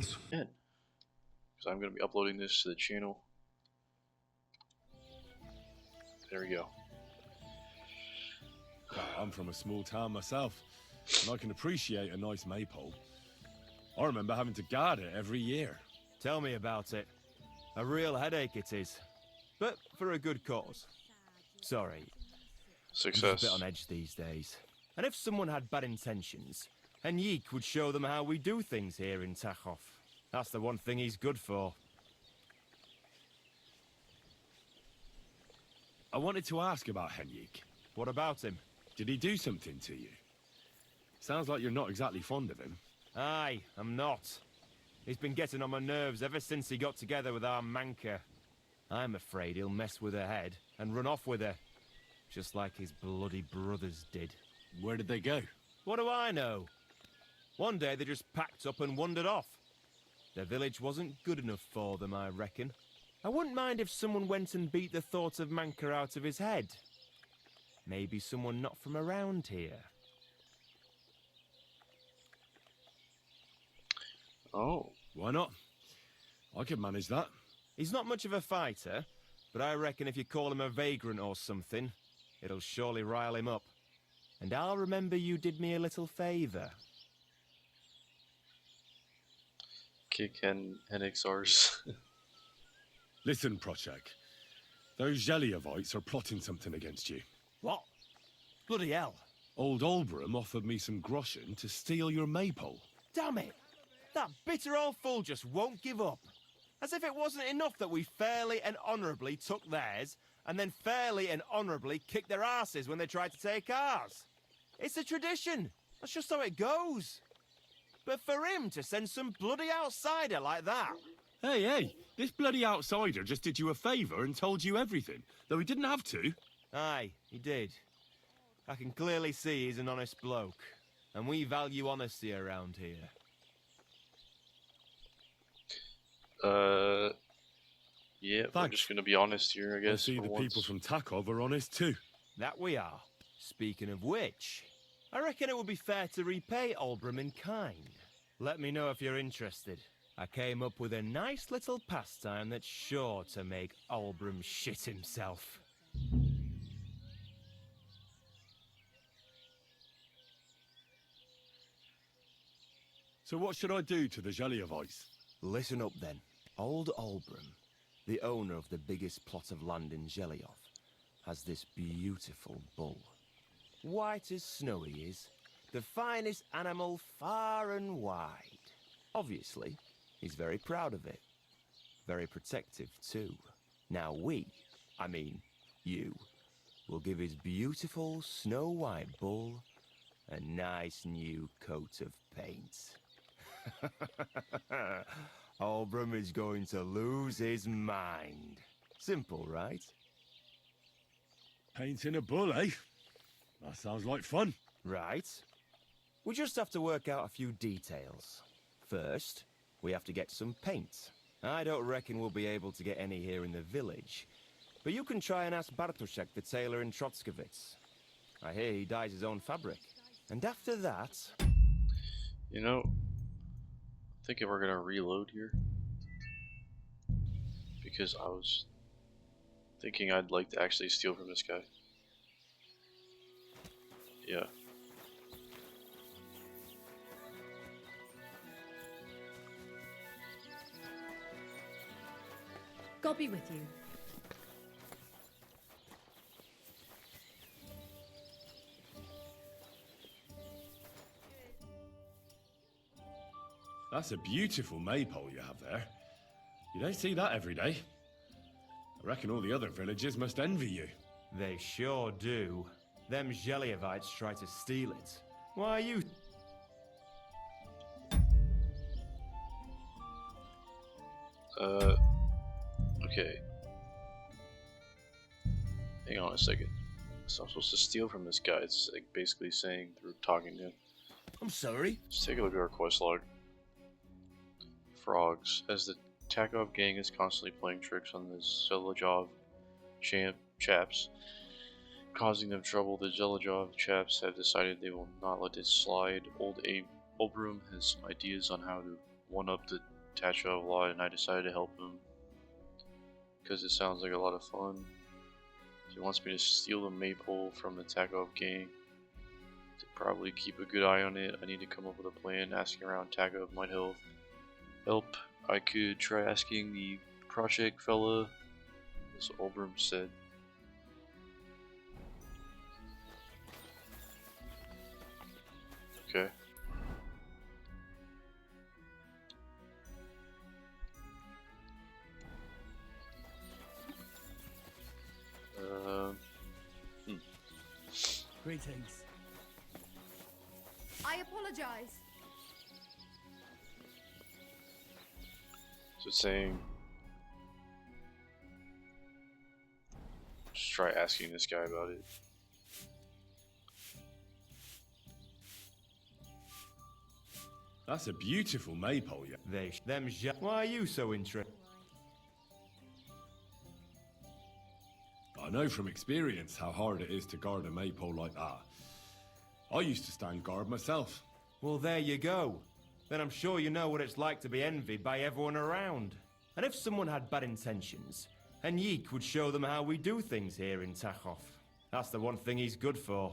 Deliverance. Because I'm going to be uploading this to the channel. There we go. Well, I'm from a small town myself, and I can appreciate a nice maypole. I remember having to guard it every year. Tell me about it. A real headache it is. But for a good cause. Sorry, I'm just a Success. bit on edge these days. And if someone had bad intentions, Henrik would show them how we do things here in Tachov. That's the one thing he's good for. I wanted to ask about Henrik. What about him? Did he do something to you? Sounds like you're not exactly fond of him. Aye, I'm not. He's been getting on my nerves ever since he got together with our Manka. I'm afraid he'll mess with her head and run off with her. Just like his bloody brothers did. Where did they go? What do I know? One day they just packed up and wandered off. Their village wasn't good enough for them, I reckon. I wouldn't mind if someone went and beat the thought of Manka out of his head. Maybe someone not from around here. Oh. Why not? I could manage that. He's not much of a fighter, but I reckon if you call him a vagrant or something, it'll surely rile him up. And I'll remember you did me a little favor. Kick Henixars. Listen, Prochek. Those Zeliovites are plotting something against you. What? Bloody hell. Old Olbram offered me some groschen to steal your maypole. Damn it! That bitter old fool just won't give up. As if it wasn't enough that we fairly and honourably took theirs, and then fairly and honourably kicked their asses when they tried to take ours. It's a tradition. That's just how it goes. But for him to send some bloody outsider like that... Hey, this bloody outsider just did you a favour and told you everything, though he didn't have to. Aye, he did. I can clearly see he's an honest bloke, and we value honesty around here. Yeah, I'm Thanks. just gonna be honest here, I guess. I see for the once. people from Takov are honest too. That we are. Speaking of which, I reckon it would be fair to repay Olbram in kind. Let me know if you're interested. I came up with a nice little pastime that's sure to make Olbram shit himself. So what should I do to the Zeliovites? Listen up then. Old Olbram, the owner of the biggest plot of land in Zhelyov, has this beautiful bull. White as snow he is, the finest animal far and wide. Obviously, he's very proud of it. Very protective too. Now you, will give his beautiful snow-white bull a nice new coat of paint. Olbram is going to lose his mind. Simple, right? Painting a bull, eh? That sounds like fun. Right. We just have to work out a few details. First, we have to get some paint. I don't reckon we'll be able to get any here in the village, but you can try and ask Bartoszek, the tailor in Trotskovitz. I hear he dyes his own fabric. And after that... You know, I think if we're gonna reload here, because I was thinking I'd like to actually steal from this guy. Yeah. God be with you. That's a beautiful maypole you have there. You don't see that every day. I reckon all the other villagers must envy you. They sure do. Them Zhelyevites try to steal it. Why you... Okay. Hang on a second. So I'm supposed to steal from this guy. It's like basically saying through talking to him. I'm sorry? Let's take a look at our quest log. Frogs. As the Takov gang is constantly playing tricks on the Zelojov chaps, causing them trouble, the Zelojov chaps have decided they will not let it slide. Old Obrum has some ideas on how to one-up the Tachov a lot, and I decided to help him because it sounds like a lot of fun. He wants me to steal the maypole from the Tachov gang. To probably keep a good eye on it, I need to come up with a plan. Asking around Tachov might help. I could try asking the project fella, as Olbram said. Okay. Greetings. I apologize. So it's saying, just try asking this guy about it. That's a beautiful maypole, yeah. Why are you so interested? I know from experience how hard it is to guard a maypole like that. I used to stand guard myself. Well, there you go. Then I'm sure you know what it's like to be envied by everyone around. And if someone had bad intentions, Henrik would show them how we do things here in Tachov. That's the one thing he's good for.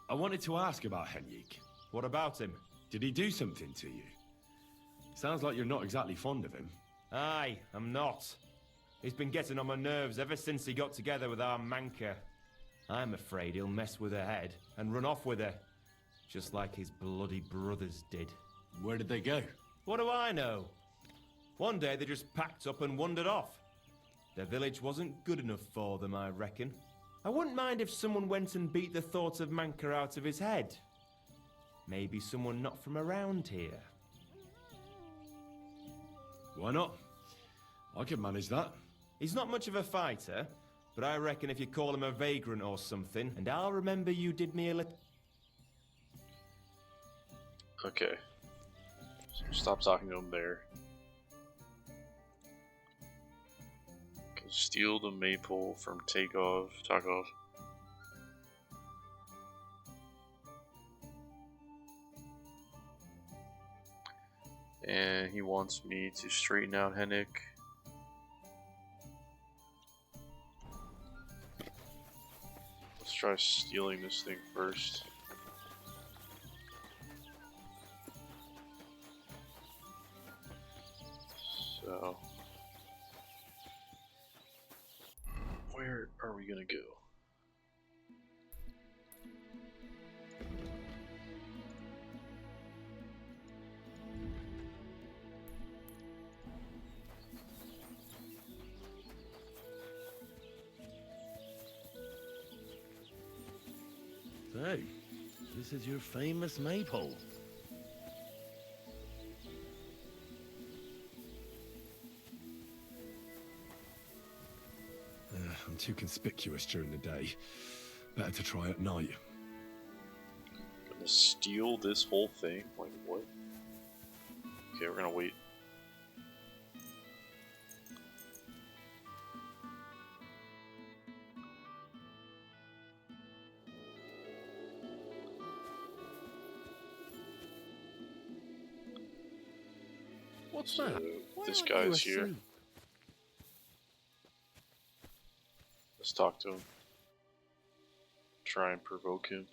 I wanted to ask about Henrik. What about him? Did he do something to you? Sounds like you're not exactly fond of him. Aye, I'm not. He's been getting on my nerves ever since he got together with our Manka. I'm afraid he'll mess with her head and run off with her. Just like his bloody brothers did. Where did they go? What do I know? One day they just packed up and wandered off. Their village wasn't good enough for them, I reckon. I wouldn't mind if someone went and beat the thought of Manka out of his head. Maybe someone not from around here. Why not? I could manage that. He's not much of a fighter, but I reckon if you call him a vagrant or something, and I'll remember you did me a little... Okay. So stop talking to him there. Steal the maypole from Takov. And he wants me to straighten out Henrik. Let's try stealing this thing first. So, where are we gonna go? So, this is your famous maypole. I'm too conspicuous during the day. Better to try at night. Gonna steal this whole thing? Like what? Okay, we're gonna wait. What's So, that? Why this aren't you guy's here. asleep? Let's talk to him. Try and provoke him.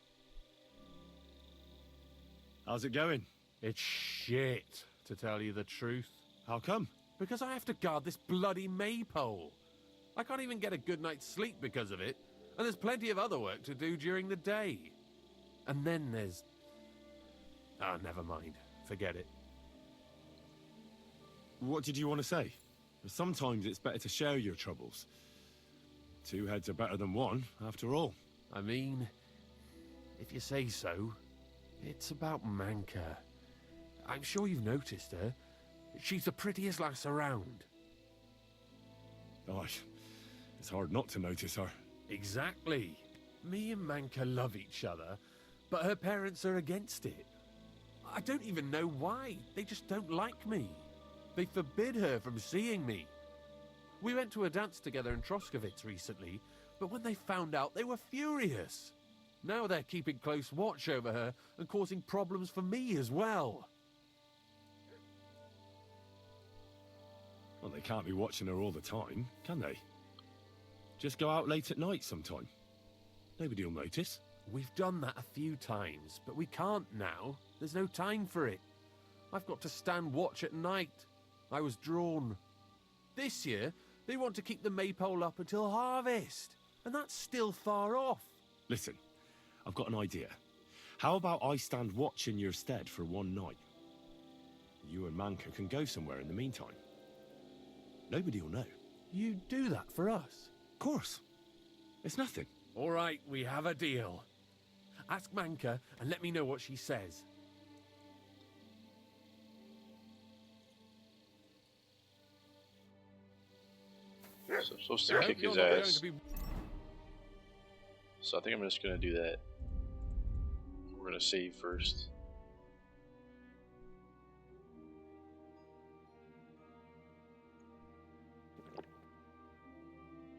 How's it going? It's shit, to tell you the truth. How come? Because I have to guard this bloody maypole. I can't even get a good night's sleep because of it, and there's plenty of other work to do during the day. And then there's... Ah, never mind. Forget it. What did you want to say? Sometimes it's better to share your troubles. Two heads are better than one, after all. I mean, if you say so, it's about Manka. I'm sure you've noticed her. She's the prettiest lass around. Gosh, it's hard not to notice her. Exactly. Me and Manka love each other, but her parents are against it. I don't even know why. They just don't like me. They forbid her from seeing me. We went to a dance together in Troskovitz recently, but when they found out, they were furious. Now they're keeping close watch over her and causing problems for me as well. Well, they can't be watching her all the time, can they? Just go out late at night sometime. Nobody will notice. We've done that a few times, but we can't now. There's no time for it. I've got to stand watch at night. I was drawn. This year, they want to keep the maypole up until harvest, and that's still far off. Listen, I've got an idea. How about I stand watch in your stead for one night? You and Manka can go somewhere in the meantime. Nobody will know. You do that for us? Of course. It's nothing. All right, we have a deal. Ask Manka and let me know what she says. So I'm supposed to kick his ass. So I think I'm just gonna do that. We're gonna save first.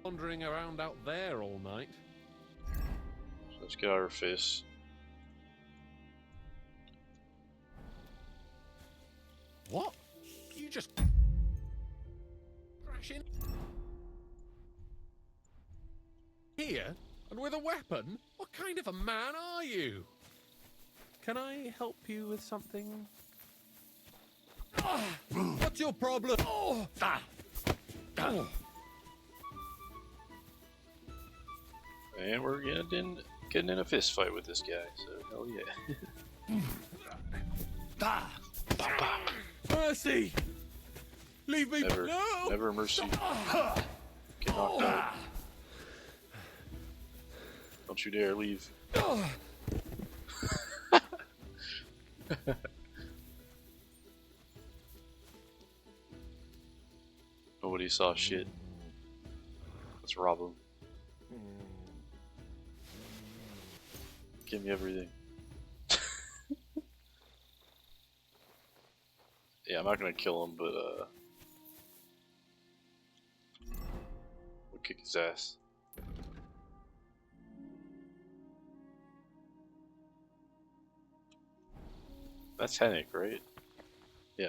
Wandering around out there all night. So let's get our fists. What? You just crash in here and with a weapon? What kind of a man are you? Can I help you with something? What's your problem? And we're getting in a fist fight with this guy, so hell yeah. Mercy! Leave me! Never, No! never mercy. Get knocked out. Don't you dare leave. Nobody saw shit. Let's rob him. Give me everything. Yeah, I'm not gonna kill him, but we'll kick his ass. That's Hennick, right? Yeah.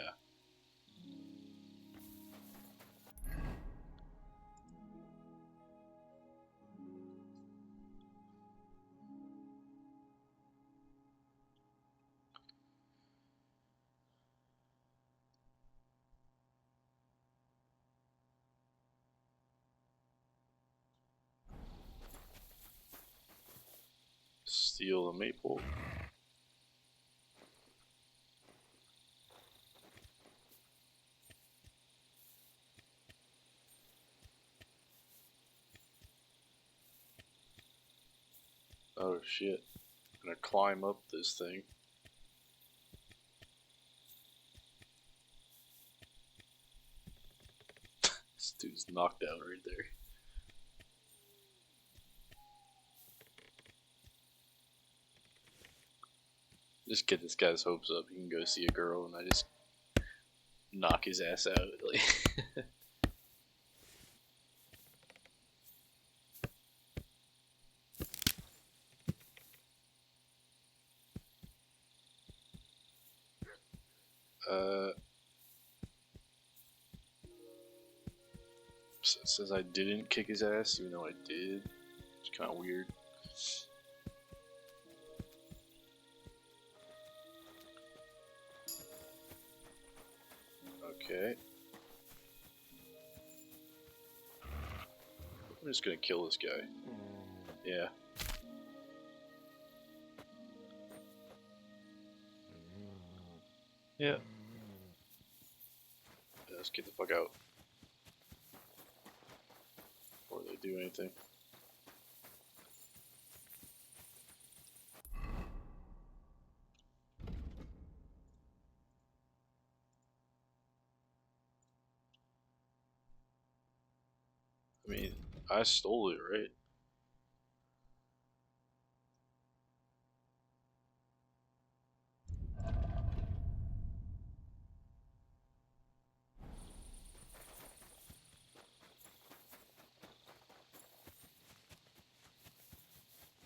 Steal the maple. Oh shit. I'm gonna climb up this thing. This dude's knocked out right there. Just get this guy's hopes up. He can go see a girl and I just knock his ass out. Like it says I didn't kick his ass, even though I did. It's kind of weird. Okay. I'm just gonna kill this guy. Yeah. Yeah. Let's get the fuck out. Before they do anything. I mean, I stole it, right?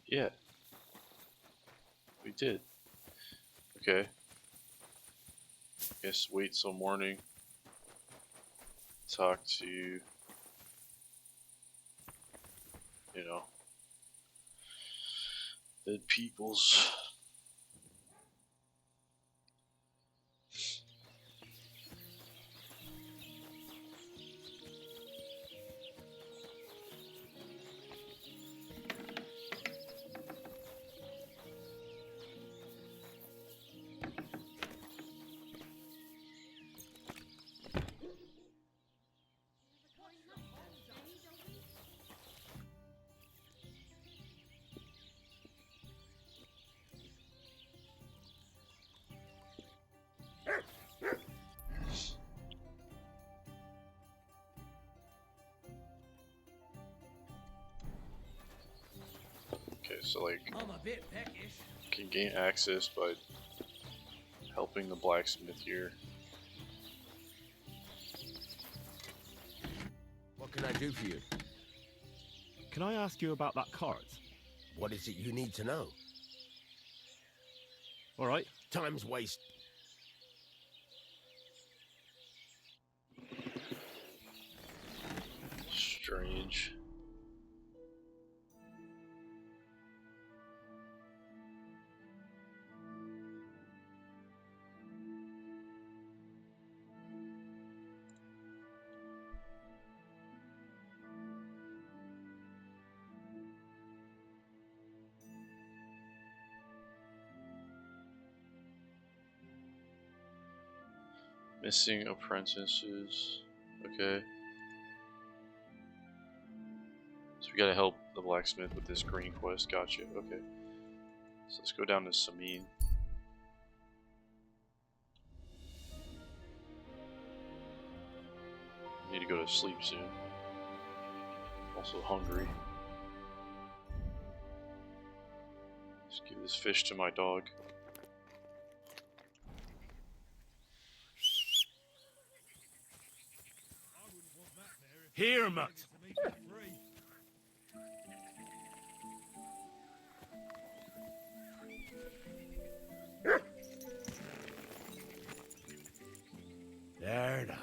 Yeah. We did. Okay. Guess wait till morning. talk to, you know, dead peoples. Okay, so like, I'm a bit peckish. can gain access by helping the blacksmith here. What can I do for you? Can I ask you about that cart? What is it you need to know? All right. Time's waste. Strange. Missing apprentices. Okay. So we gotta help the blacksmith with this green quest. Gotcha. Okay. So let's go down to Samin. Need to go to sleep soon. Also hungry. Let's give this fish to my dog. Here, Mutt. There now.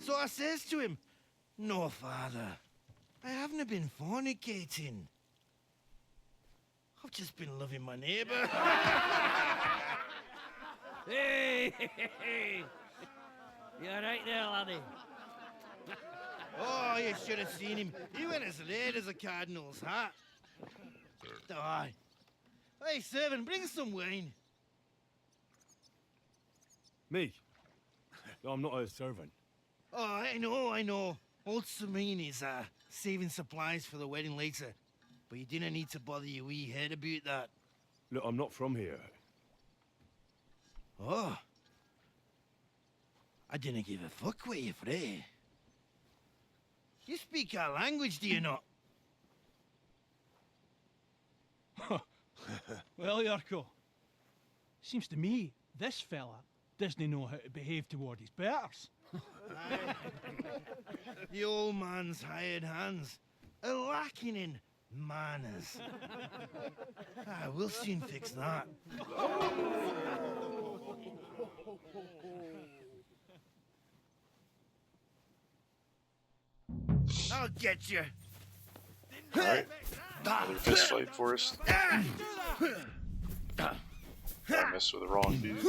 So I says to him, "No, father, I haven't been fornicating. I've just been loving my neighbour." Hey! You alright there, laddie? Oh, you should have seen him. He went as red as a cardinal's hat. Aye. Hey, servant, bring some wine. Me? I'm not a servant. Oh, I know. Old Samine is saving supplies for the wedding later. But you didn't need to bother your wee head about that. Look, I'm not from here. Oh. I didn't give a fuck what you fray. You speak our language, do you not? Well, Yurko, seems to me this fella doesn't know how to behave toward his betters. The old man's hired hands are lacking in manners. We'll soon fix that. I'll get you. Alright. Another fist fight for us. I messed with the wrong dude.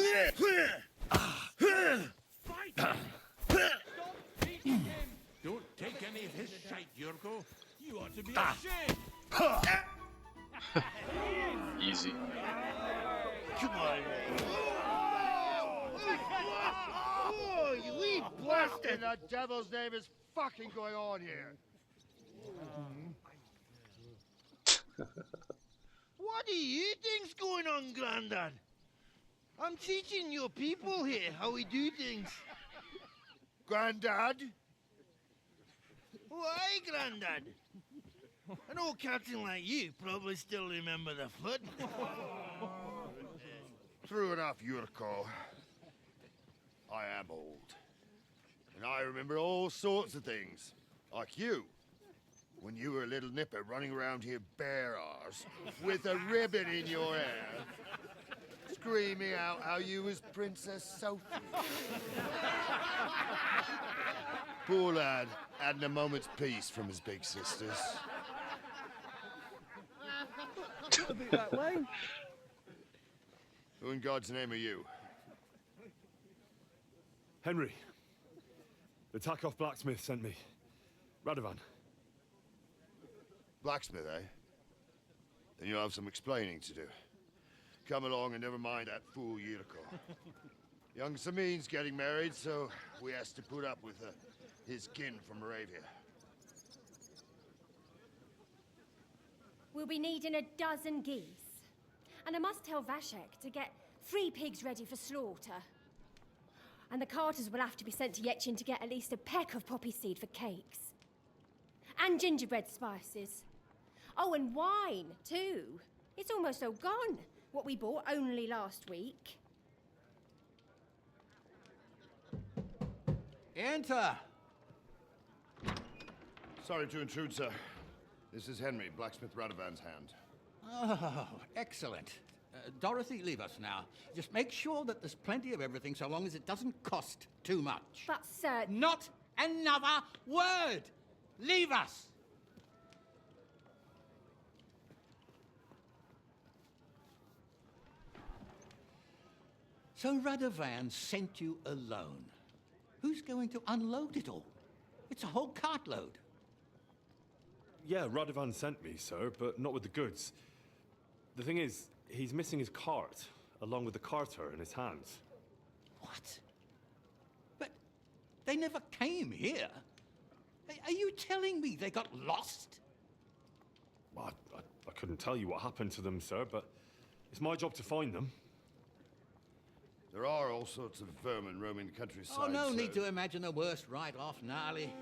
Don't take any of his shite, Yurko. You ought to be ashamed. Easy. Come on. Oh, you wee What in the devil's name is fucking going on here? What do you think's going on, Grandad? I'm teaching your people here how we do things. Grandad? Why, Grandad? An old captain like you probably still remember the flood. True enough, Yurko. I am old. And I remember all sorts of things. Like you. When you were a little nipper running around here bare arse, with a ribbon in your hair, screaming out how you was Princess Sophie. Poor lad, hadn't a moment's peace from his big sisters. A bit that way. Who in God's name are you? Henry. The Takoff blacksmith sent me. Radovan. Blacksmith, eh? Then you'll have some explaining to do. Come along and never mind that fool Yurko. Young Samin's getting married, so we has to put up with his kin from Moravia. We'll be needing a dozen geese. And I must tell Vashek to get 3 pigs ready for slaughter. And the carters will have to be sent to Yetchin to get at least a peck of poppy seed for cakes. And gingerbread spices. Oh, and wine, too. It's almost all gone. What we bought only last week. Enter. Sorry to intrude, sir. This is Henry, blacksmith Radovan's hand. Oh, excellent. Dorothy, leave us now. Just make sure that there's plenty of everything so long as it doesn't cost too much. But, sir... Not another word! Leave us! So Radovan sent you alone. Who's going to unload it all? It's a whole cartload. Yeah, Radovan sent me, sir, but not with the goods. The thing is, he's missing his cart, along with the carter in his hands. What? But they never came here. Are you telling me they got lost? I couldn't tell you what happened to them, sir, but it's my job to find them. There are all sorts of vermin roaming the countryside. Oh, no so... need to imagine the worst right off, gnarly.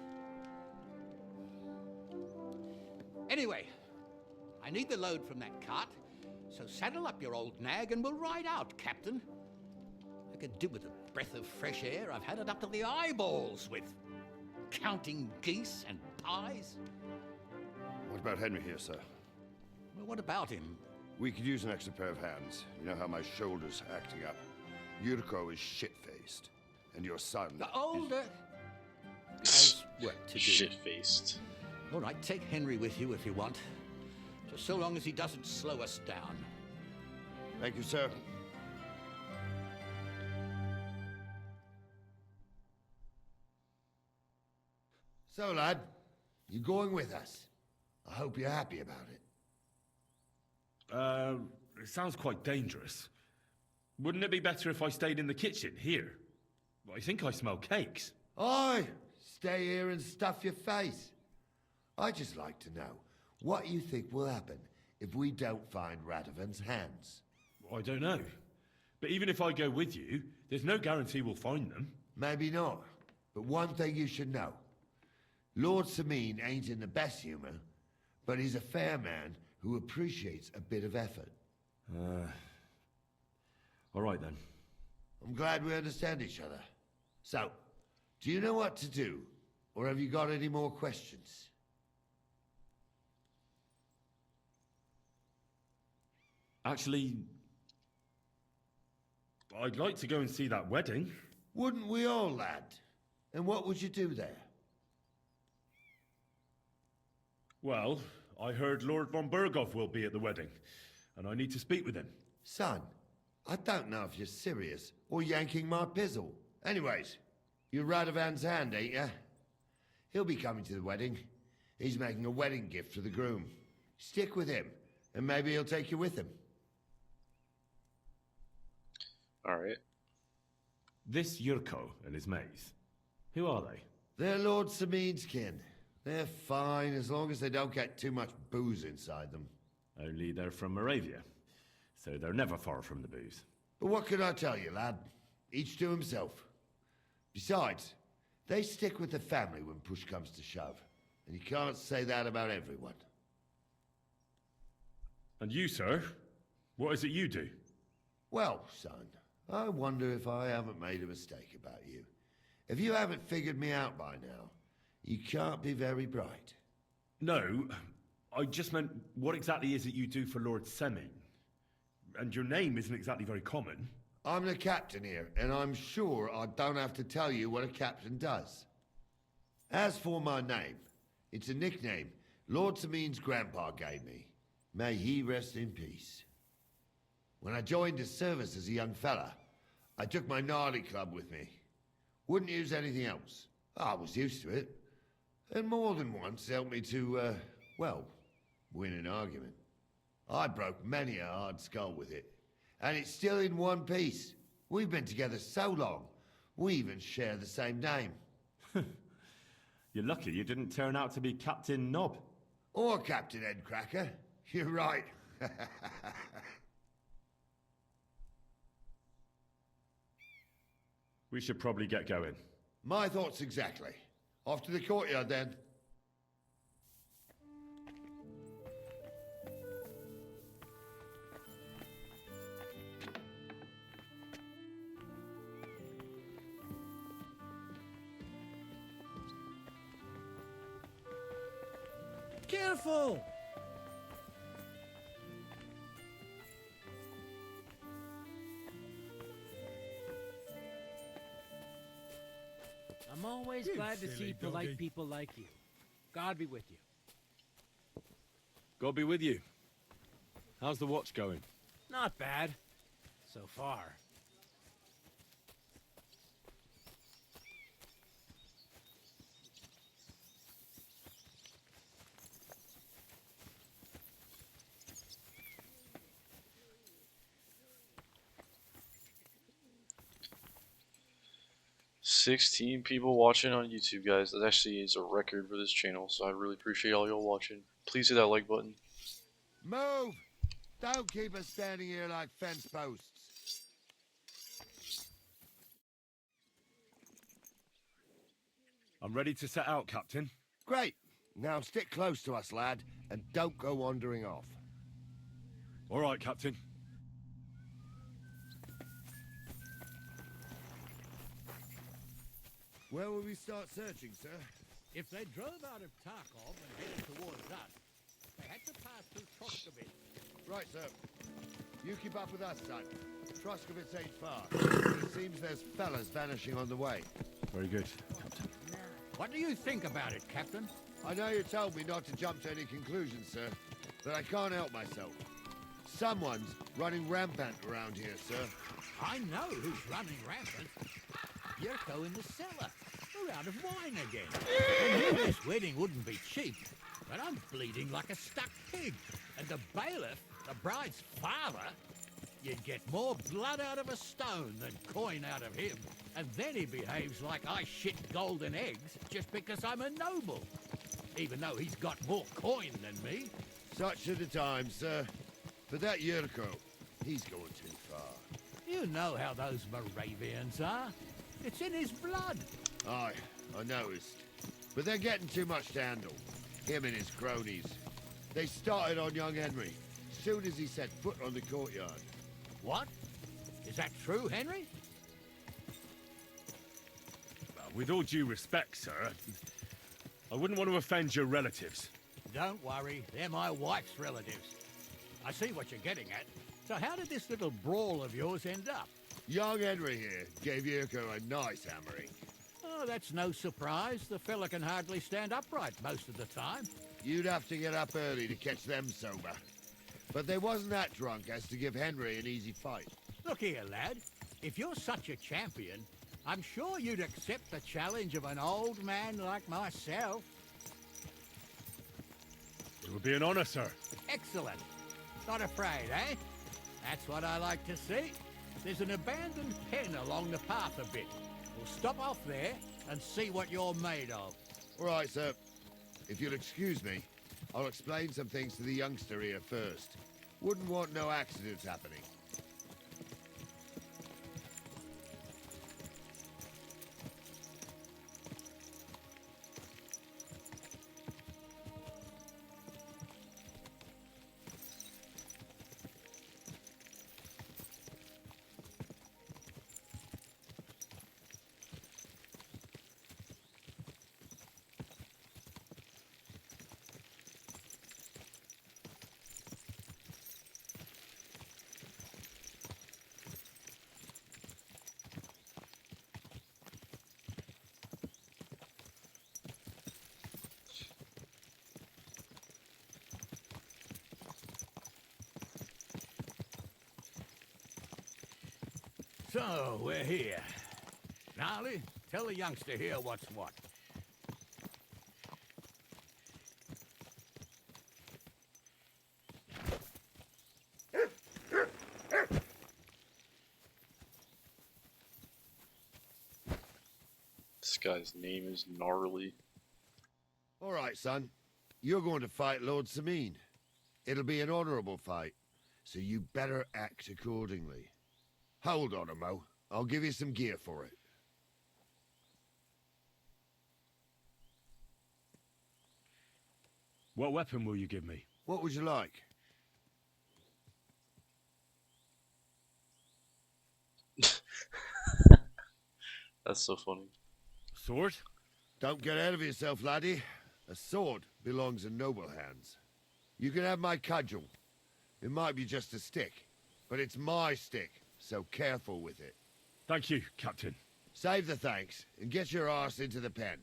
Anyway, I need the load from that cart, so saddle up your old nag and we'll ride out, Captain. I could do with a breath of fresh air. I've had it up to the eyeballs with counting geese and pies. What about Henry here, sir? Well, what about him? We could use an extra pair of hands. You know how my shoulder's acting up. Yurko is shit-faced. And your son... The older has work to do. Shit-faced. All right, take Henry with you if you want. Just so long as he doesn't slow us down. Thank you, sir. So, lad, you going with us? I hope you're happy about it. It sounds quite dangerous. Wouldn't it be better if I stayed in the kitchen, here? I think I smell cakes. Aye, stay here and stuff your face. I'd just like to know what you think will happen if we don't find Radovan's hands. I don't know. But even if I go with you, there's no guarantee we'll find them. Maybe not, but one thing you should know. Lord Samin ain't in the best humor, but he's a fair man who appreciates a bit of effort. All right, then. I'm glad we understand each other. So, do you know what to do? Or have you got any more questions? Actually, I'd like to go and see that wedding. Wouldn't we all, lad? And what would you do there? Well, I heard Lord von Burgov will be at the wedding, and I need to speak with him. Son, I don't know if you're serious or yanking my pizzle. Anyways, you're Radovan's hand, ain't you? He'll be coming to the wedding. He's making a wedding gift for the groom. Stick with him, and maybe he'll take you with him. Alright. This Yurko and his mates, who are they? They're Lord Samin's kin. They're fine as long as they don't get too much booze inside them. Only they're from Moravia, so they're never far from the booze. But what can I tell you, lad? Each to himself. Besides, they stick with the family when push comes to shove. And you can't say that about everyone. And you, sir? What is it you do? Well, son, I wonder if I haven't made a mistake about you. If you haven't figured me out by now, you can't be very bright. No, I just meant what exactly is it you do for Lord Semming? And your name isn't exactly very common. I'm the captain here, and I'm sure I don't have to tell you what a captain does. As for my name, it's a nickname Lord Semming's grandpa gave me. May he rest in peace. When I joined his service as a young fella, I took my gnarly club with me. Wouldn't use anything else. I was used to it. And more than once helped me to, well, win an argument. I broke many a hard skull with it. And it's still in one piece. We've been together so long, we even share the same name. You're lucky you didn't turn out to be Captain Knob. Or Captain Headcracker. You're right. We should probably get going. My thoughts exactly. Off to the courtyard then. Careful! I'm always glad to see polite people like you. God be with you. God be with you. How's the watch going? Not bad. So far. 16 people watching on YouTube, guys. That actually is a record for this channel, so I really appreciate all y'all watching. Please hit that like button. Move! Don't keep us standing here like fence posts. I'm ready to set out, Captain. Great. Now stick close to us, lad, and don't go wandering off. All right, Captain. Where will we start searching, sir? If they drove out of Tarkov and headed towards us, they had to pass through Troskovitz. Right, sir. You keep up with us, son. Troskovitz ain't far. It seems there's fellas vanishing on the way. Very good, Captain. What do you think about it, Captain? I know you told me not to jump to any conclusions, sir, but I can't help myself. Someone's running rampant around here, sir. I know who's running rampant. Yurko in the cellar. We're out of wine again. I knew this wedding wouldn't be cheap, but I'm bleeding like a stuck pig. And the bailiff, the bride's father, you'd get more blood out of a stone than coin out of him. And then he behaves like I shit golden eggs just because I'm a noble. Even though he's got more coin than me. Such are the times, sir. But that Yurko, he's going too far. You know how those Moravians are. It's in his blood. Aye, I noticed. But they're getting too much to handle. Him and his cronies. They started on young Henry, soon as he set foot on the courtyard. What? Is that true, Henry? With all due respect, sir, I wouldn't want to offend your relatives. Don't worry, they're my wife's relatives. I see what you're getting at. So how did this little brawl of yours end up? Young Henry here gave Yurko a nice hammering. Oh, that's no surprise. The fella can hardly stand upright most of the time. You'd have to get up early to catch them sober. But they wasn't that drunk as to give Henry an easy fight. Look here, lad. If you're such a champion, I'm sure you'd accept the challenge of an old man like myself. It would be an honor, sir. Excellent. Not afraid, eh? That's what I like to see. There's an abandoned pen along the path a bit. We'll stop off there and see what you're made of. All right, sir. If you'll excuse me, I'll explain some things to the youngster here first. Wouldn't want no accidents happening. So, we're here. Gnarly, tell the youngster here what's what. This guy's name is Gnarly. All right, son. You're going to fight Lord Sameen. It'll be an honorable fight, so you better act accordingly. Hold on, Mo. I'll give you some gear for it. What weapon will you give me? What would you like? That's so funny. Sword? Don't get ahead of yourself, laddie. A sword belongs in noble hands. You can have my cudgel. It might be just a stick, but it's my stick, so careful with it. Thank you, Captain. Save the thanks, and get your arse into the pen.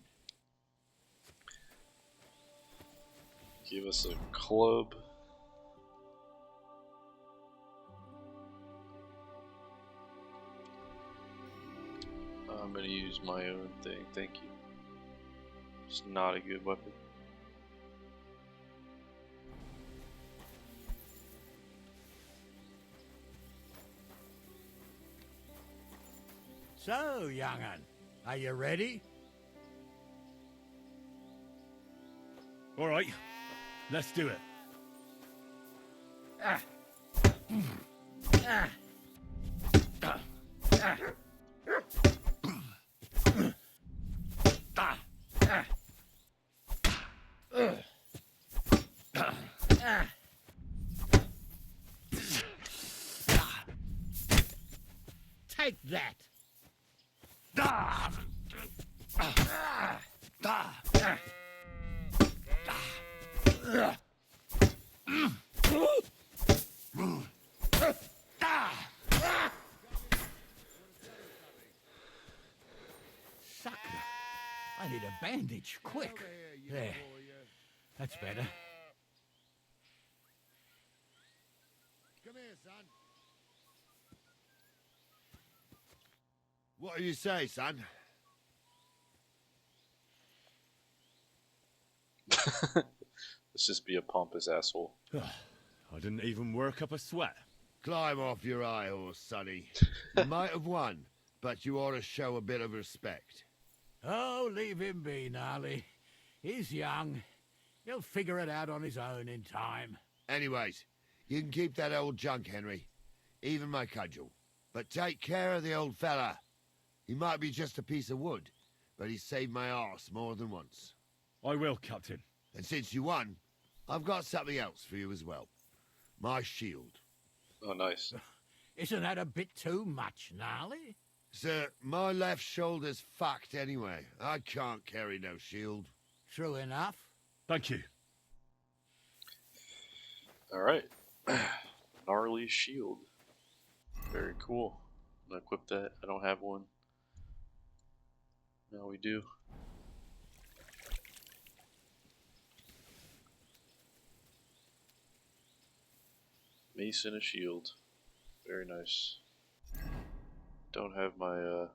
Give us a club. I'm gonna use my own thing, thank you. It's not a good weapon. So, young'un, are you ready? All right, let's do it. Take that! Sucker! I need a bandage, quick. There. That's better. Come here, son. What do you say, son? Let's just be a pompous asshole. I didn't even work up a sweat. Climb off your high horse, sonny. You might have won, but you ought to show a bit of respect. Oh, leave him be, Gnarly. He's young. He'll figure it out on his own in time. Anyways, you can keep that old junk, Henry. Even my cudgel. But take care of the old fella. He might be just a piece of wood, but he's saved my arse more than once. I will, Captain. And since you won, I've got something else for you as well. My shield. Oh, nice. Isn't that a bit too much, Gnarly? Sir, my left shoulder's fucked anyway. I can't carry no shield. True enough. Thank you. Alright. Gnarly shield. Very cool. I'm gonna equip that. I don't have one. Now we do. Mace and a shield. Very nice. Don't have my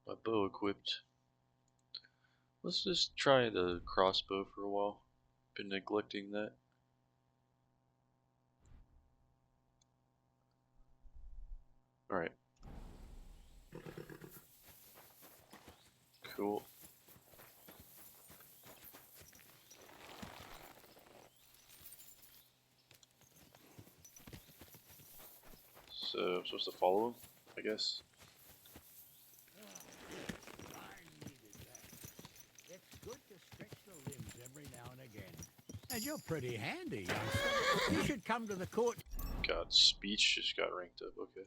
my bow equipped. Let's just try the crossbow for a while. Been neglecting that. Alright. Cool. So I'm supposed to follow him, I guess. It's good to stretch the limbs every now and again. And you're pretty handy, youngster. You should come to the court. God, speech just got ranked up, okay.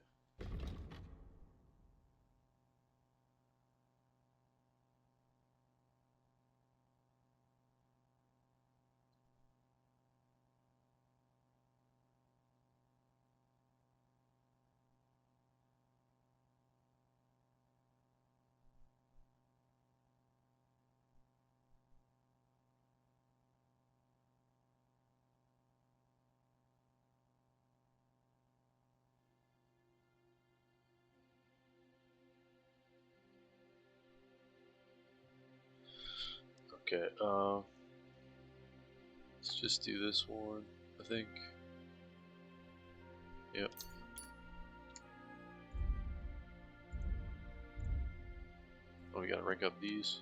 Okay, let's just do this one, I think. Yep. Oh, we gotta rank up these.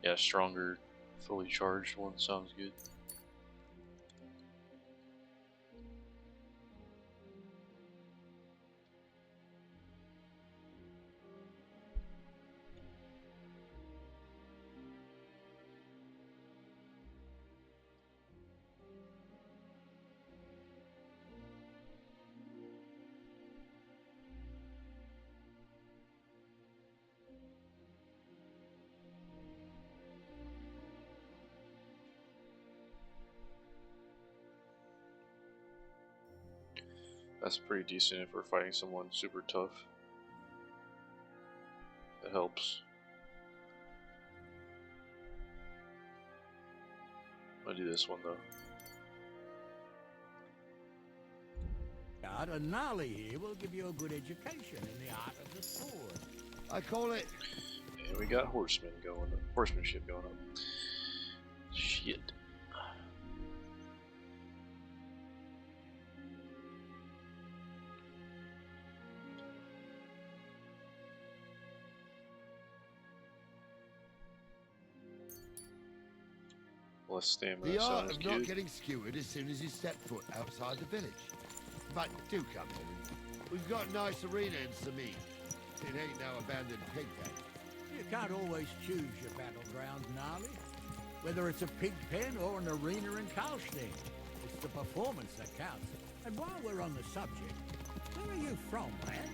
Yeah, stronger, fully charged one sounds good. That's pretty decent if we're fighting someone super tough. That helps. I'll do this one though. A gnarly here will give you a good education in the art of the sword. I call it... And we got horsemanship going up. Shit. Less stamina. The art sounds of good. not getting skewered as soon as you step foot outside the village. But do come in. We've got a nice arena in Samit. It ain't no abandoned pig pen. You can't always choose your battleground, gnarly. Whether it's a pig pen or an arena in Karlstein, it's the performance that counts. And while we're on the subject, where are you from, lad?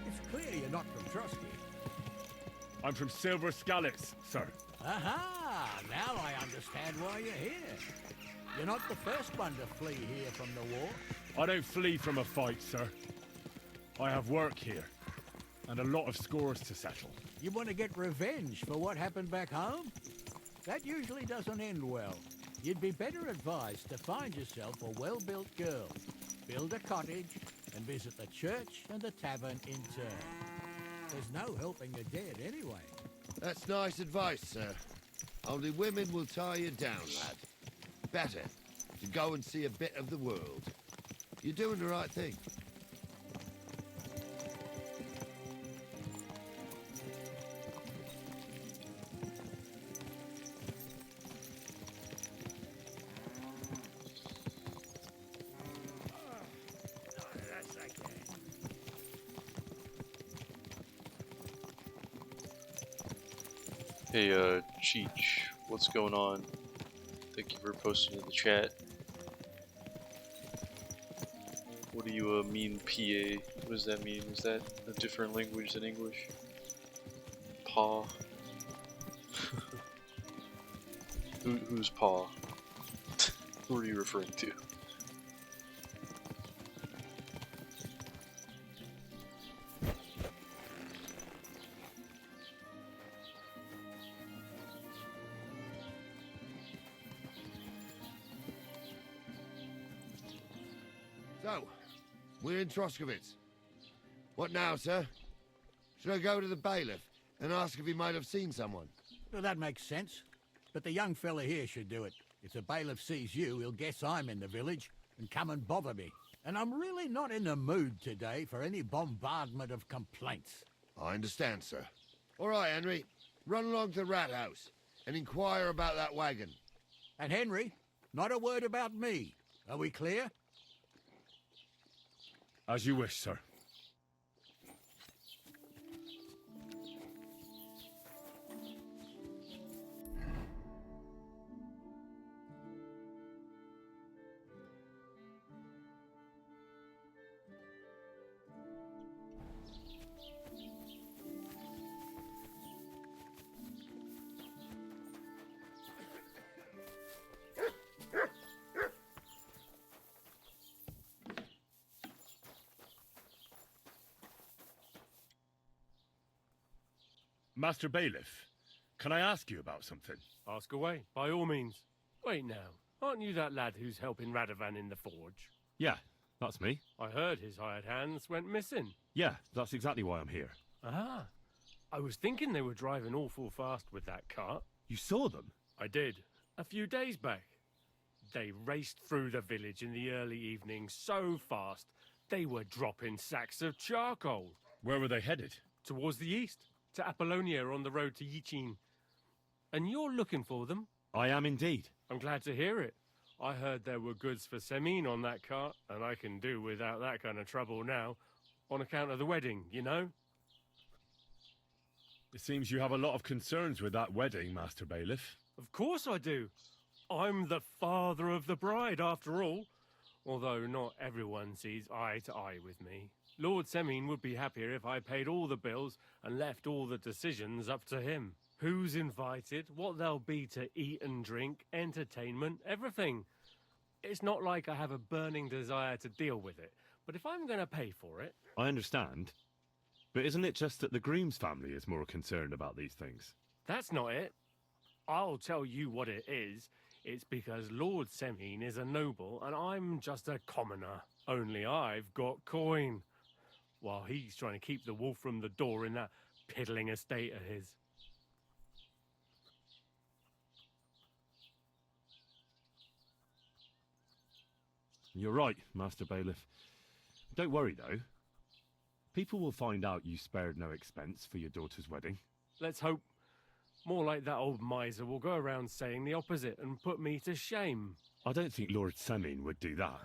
It's clear you're not from Trotsky. I'm from Silver Skalitz, sir. Aha! Now I understand why you're here. You're not the first one to flee here from the war. I don't flee from a fight, sir. I have work here, and a lot of scores to settle. You want to get revenge for what happened back home? That usually doesn't end well. You'd be better advised to find yourself a well-built girl, build a cottage, and visit the church and the tavern in turn. There's no helping the dead anyway. That's nice advice, sir. Only women will tie you down, lad. Better to go and see a bit of the world. You're doing the right thing. Hey, Cheech, what's going on? Thank you for posting in the chat. What do you mean, PA? What does that mean? Is that a different language than English? Pa? Who's Pa? Who are you referring to? So, we're in Troskowitz. What now, sir? Should I go to the bailiff and ask if he might have seen someone? Well, that makes sense. But the young fella here should do it. If the bailiff sees you, he'll guess I'm in the village and come and bother me. And I'm really not in the mood today for any bombardment of complaints. I understand, sir. All right, Henry. Run along to the rat house and inquire about that wagon. And Henry, not a word about me. Are we clear? As you wish, sir. Master Bailiff, can I ask you about something? Ask away, by all means. Wait now, aren't you that lad who's helping Radovan in the forge? Yeah, that's me. I heard his hired hands went missing. Yeah, that's exactly why I'm here. Ah, I was thinking they were driving awful fast with that cart. You saw them? I did, a few days back. They raced through the village in the early evening so fast, they were dropping sacks of charcoal. Where were they headed? Towards the east, to Apollonia on the road to Yichin. And you're looking for them? I am indeed. I'm glad to hear it. I heard there were goods for Semine on that cart, and I can do without that kind of trouble now, on account of the wedding, you know? It seems you have a lot of concerns with that wedding, Master Bailiff. Of course I do. I'm the father of the bride, after all. Although not everyone sees eye to eye with me. Lord Semine would be happier if I paid all the bills and left all the decisions up to him. Who's invited, what there'll be to eat and drink, entertainment, everything. It's not like I have a burning desire to deal with it, but if I'm going to pay for it... I understand. But isn't it just that the groom's family is more concerned about these things? That's not it. I'll tell you what it is. It's because Lord Semine is a noble and I'm just a commoner. Only I've got coin. While he's trying to keep the wolf from the door in that piddling estate of his. You're right, Master Bailiff. Don't worry, though. People will find out you spared no expense for your daughter's wedding. Let's hope. More like that old miser will go around saying the opposite and put me to shame. I don't think Lord Semine would do that.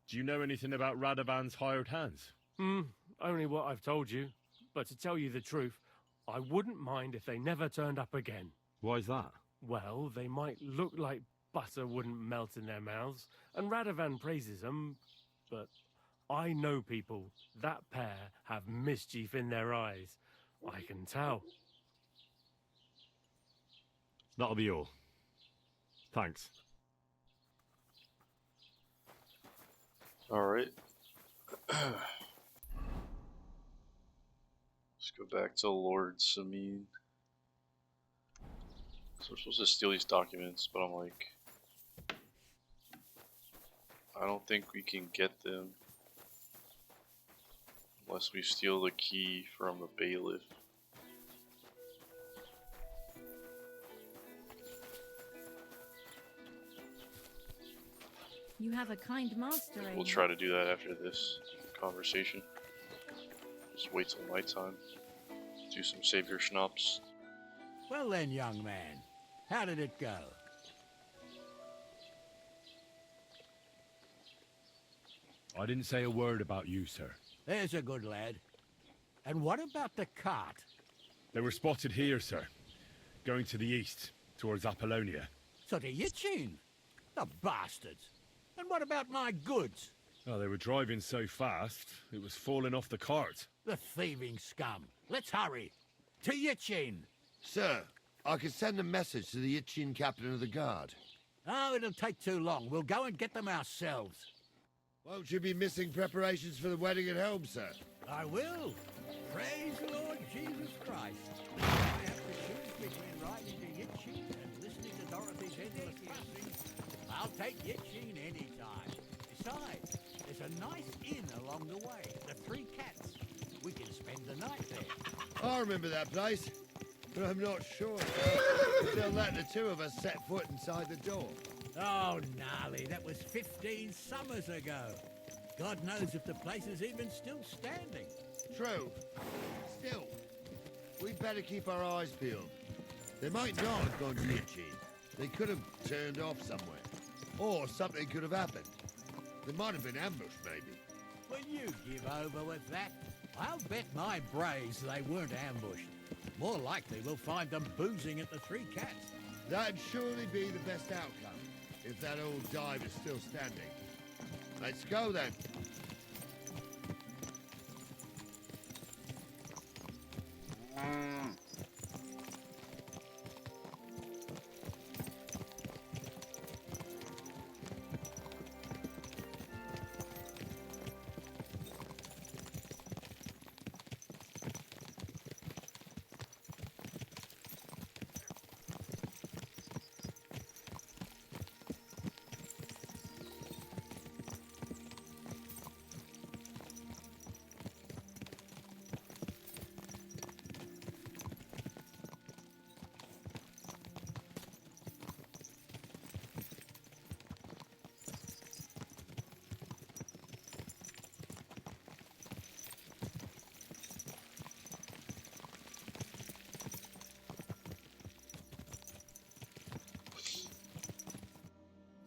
Do you know anything about Radovan's hired hands? Only what I've told you. But to tell you the truth, I wouldn't mind if they never turned up again. Why's that? Well, they might look like butter wouldn't melt in their mouths, and Radovan praises them, but I know people. That pair have mischief in their eyes. I can tell. That'll be all. Thanks. Alright. Let's go back to Lord Semine. So we're supposed to steal these documents, but I'm like... I don't think we can get them unless we steal the key from the bailiff. You have a kind master, eh? We'll try to do that after this conversation. Just wait till nighttime. Do some savior schnapps. Well then, young man, how did it go? I didn't say a word about you, sir. There's a good lad. And what about the cart? They were spotted here, sir. Going to the east, towards Apollonia. So to Yichin? The bastards! And what about my goods? Oh, they were driving so fast, it was falling off the cart. The thieving scum. Let's hurry. To Yichin. Sir, I can send a message to the Yichin captain of the guard. Oh, it'll take too long. We'll go and get them ourselves. Won't you be missing preparations for the wedding at home, sir? I will. Praise the Lord Jesus Christ. I have to choose between riding to Yichin and listening to Dorothy's endless fussing. I'll take Yichin any time. Besides, there's a nice inn along the way, the Three Cats. We can spend the night there. I remember that place, but I'm not sure if they'll let the two of us set foot inside the door. Oh, gnarly, that was 15 summers ago. God knows if the place is even still standing. True. Still, we'd better keep our eyes peeled. They might not have gone to Yichin. They could have turned off somewhere. Or something could have happened. They might have been ambushed, maybe. Will you give over with that? I'll bet my brains they weren't ambushed. More likely we'll find them boozing at the Three Cats. That'd surely be the best outcome, if that old dive is still standing. Let's go, then.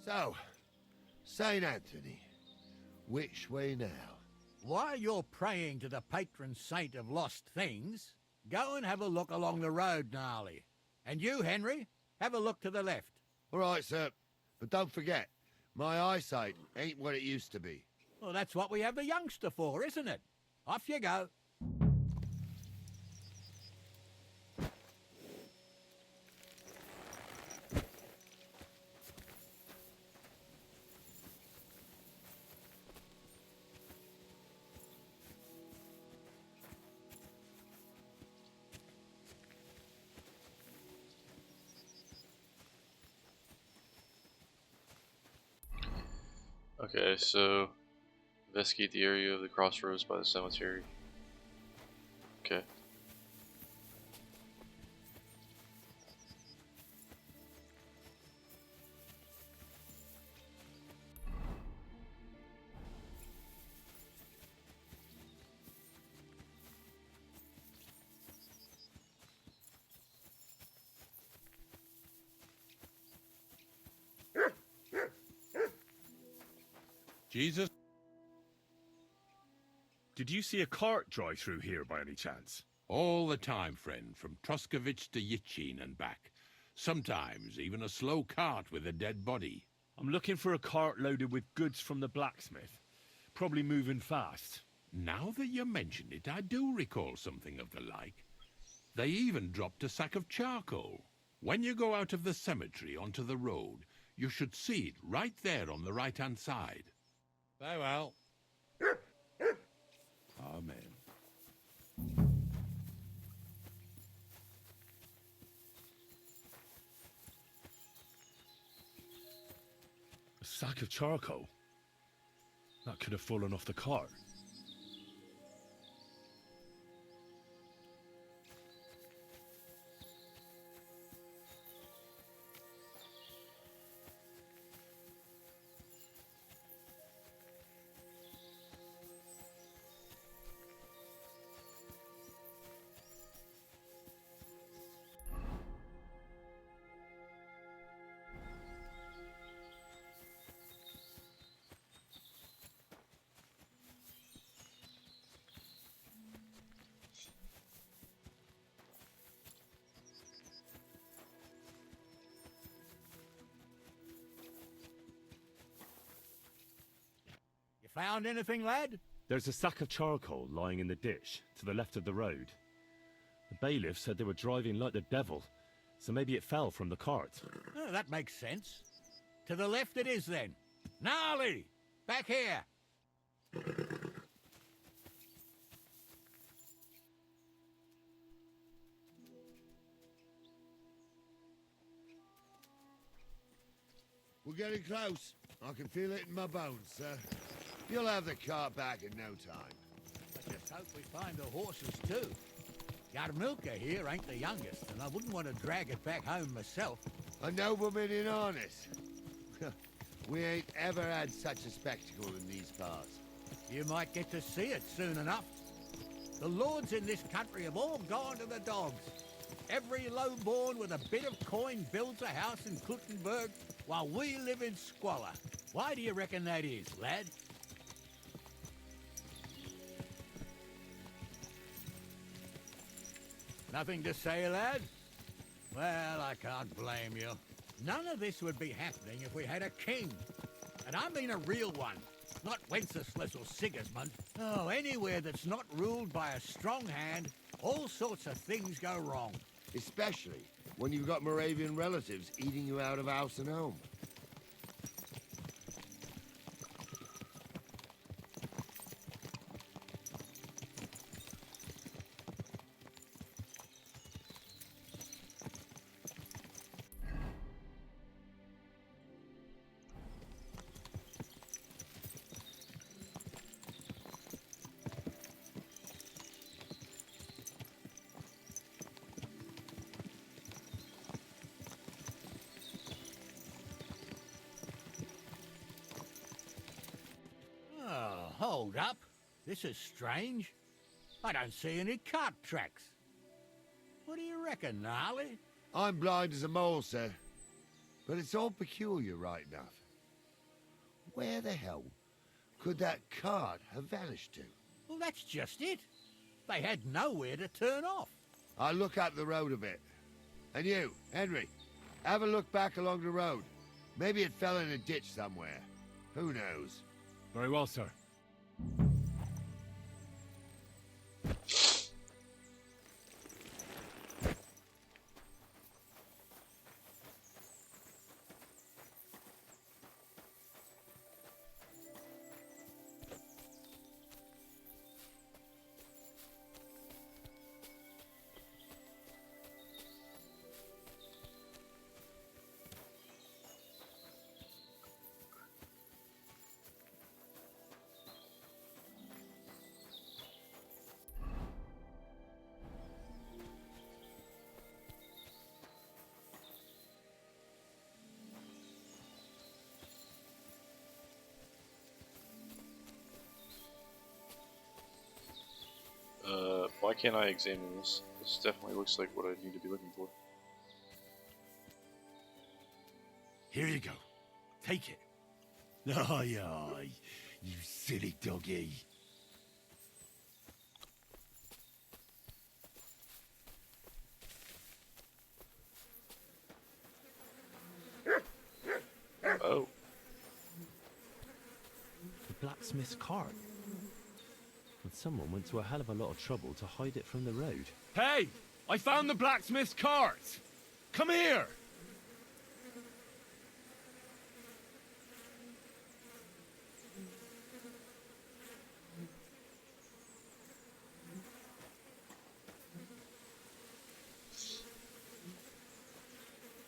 So, St. Anthony, which way now? While you're praying to the patron saint of lost things, go and have a look along the road, Gnarly. And you, Henry, have a look to the left. All right, sir. But don't forget, my eyesight ain't what it used to be. Well, that's what we have the youngster for, isn't it? Off you go. Okay, so investigate the area of the crossroads by the cemetery. Okay. Jesus? Did you see a cart drive through here by any chance? All the time, friend, from Troskovich to Yitchin and back. Sometimes even a slow cart with a dead body. I'm looking for a cart loaded with goods from the blacksmith. Probably moving fast. Now that you mention it, I do recall something of the like. They even dropped a sack of charcoal. When you go out of the cemetery onto the road, you should see it right there on the right-hand side. Farewell. Amen. A sack of charcoal? That could have fallen off the cart. Found anything, lad? There's a sack of charcoal lying in the ditch to the left of the road. The bailiff said they were driving like the devil, so maybe it fell from the cart. Oh, that makes sense. To the left it is, then. Gnarly! Back here! We're getting close. I can feel it in my bones, sir. You'll have the cart back in no time. I just hope we find the horses, too. Yarmilka here ain't the youngest, and I wouldn't want to drag it back home myself. A nobleman in harness. We ain't ever had such a spectacle in these parts. You might get to see it soon enough. The lords in this country have all gone to the dogs. Every lowborn with a bit of coin builds a house in Kuttenberg while we live in squalor. Why do you reckon that is, lad? Nothing to say, lad? Well, I can't blame you. None of this would be happening if we had a king. And I mean a real one, not Wenceslas or Sigismund. Oh, anywhere that's not ruled by a strong hand, all sorts of things go wrong. Especially when you've got Moravian relatives eating you out of house and home. Hold up. This is strange. I don't see any cart tracks. What do you reckon, Gnarly? I'm blind as a mole, sir. But it's all peculiar right enough. where the hell could that cart have vanished to? Well, that's just it. They had nowhere to turn off. I'll look up the road a bit. And you, Henry, have a look back along the road. Maybe it fell in a ditch somewhere. Who knows? Very well, sir. Why can't I examine this? This definitely looks like what I need to be looking for. Here you go. Take it. Aye, aye, you silly doggy. Oh. The blacksmith's cart. And someone went to a hell of a lot of trouble to hide it from the road. Hey! I found the blacksmith's cart! Come here!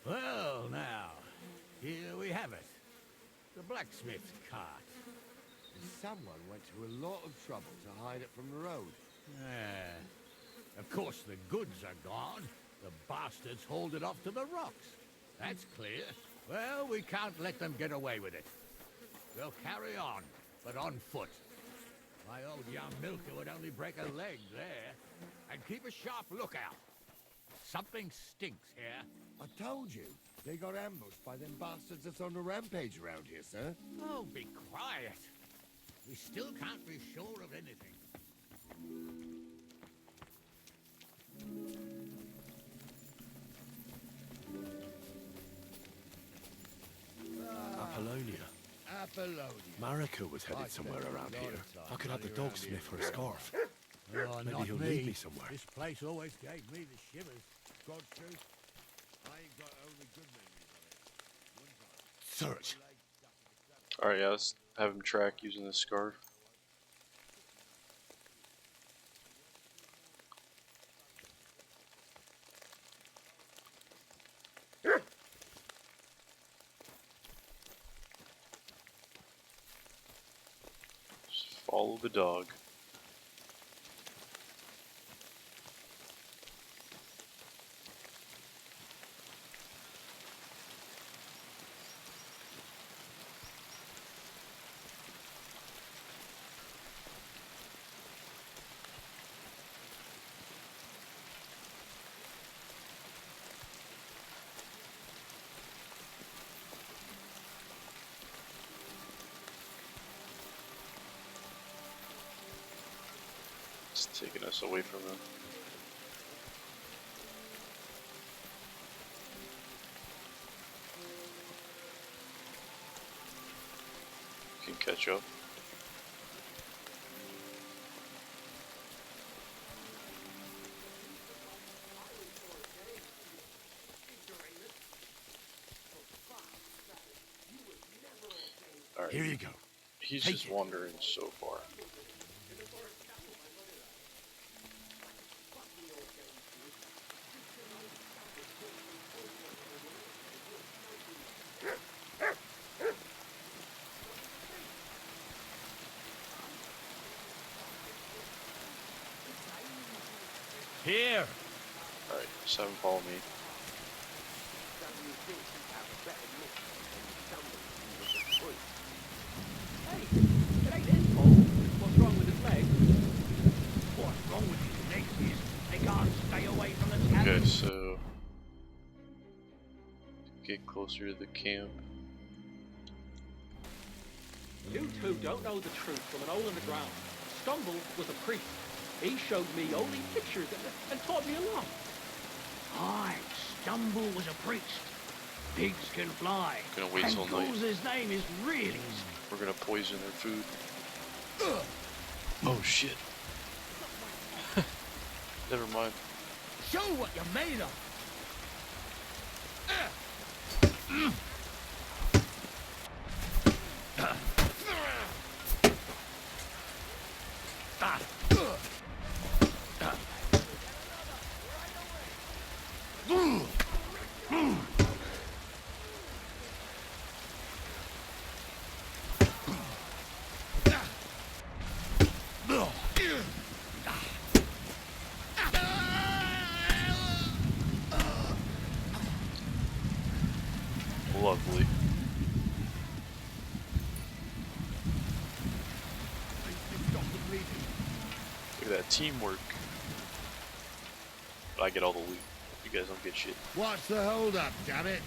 Well, now, here we have it. The blacksmith's cart. Someone went to a lot of trouble to hide it from the road. Of course, the goods are gone. The bastards hauled it off to the rocks. That's clear. Well, we can't let them get away with it. We'll carry on, but on foot. My old young milker would only break a leg there. And keep a sharp lookout. Something stinks here. I told you. They got ambushed by them bastards that's on the rampage around here, sir. Oh, be quiet. We still can't be sure of anything. Apollonia. Apollonia. Marika was headed somewhere around here. I could have the dog sniff for a scarf. Oh, Maybe not he'll me. lead me somewhere. This place always gave me the shivers. God's truth, I ain't got only good memories of it. Search. Alright, yeah, let's have him track using this scarf. Just follow the dog. It's taking us away from them. Can catch up. Alright. Here you go. He's Take just it. wandering so far. Here. Alright, just have him follow me. Hey, it ain't his fault. What's wrong with his leg? What's wrong with his legs is they can't stay away from the tavern. Okay, so get closer to the camp. You two don't know the truth from an hole in the ground. Stumble was a priest. He showed me holy pictures and taught me a lot. Aye, Stumble was a priest. Pigs can fly. Gonna wait and till night. Gauze's name is really... We're gonna poison their food. Oh shit. Never mind. Show what you're made of. Lovely. Look at that teamwork. But I get all the loot. You guys don't get shit. What's the hold up, damn it?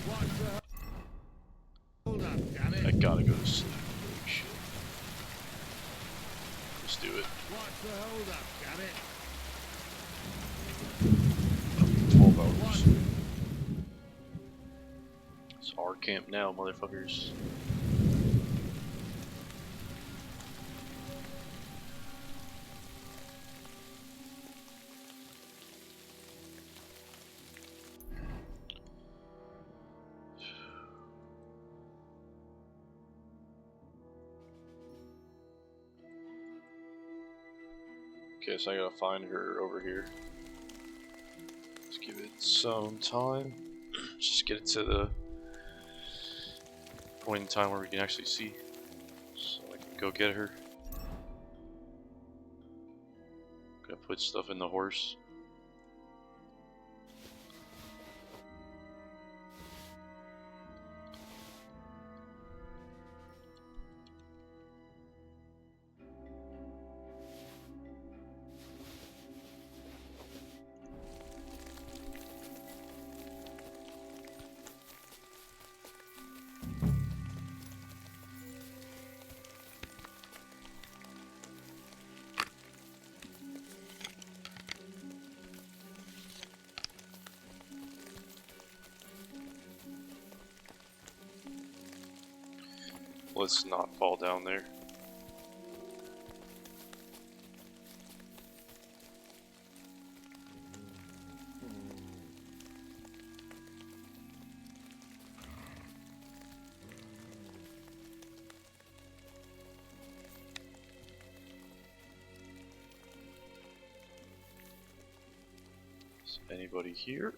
What's the hold up, damn it? I gotta go to sleep. Holy shit. Let's do it. What's the hold up, damn it? 12 hours. It's our camp now, motherfuckers. Okay, so I gotta find her over here. Let's give it some time. Just get it to the point in time where we can actually see. So I can go get her. Gonna put stuff in the horse. Let's not fall down there. Is anybody here?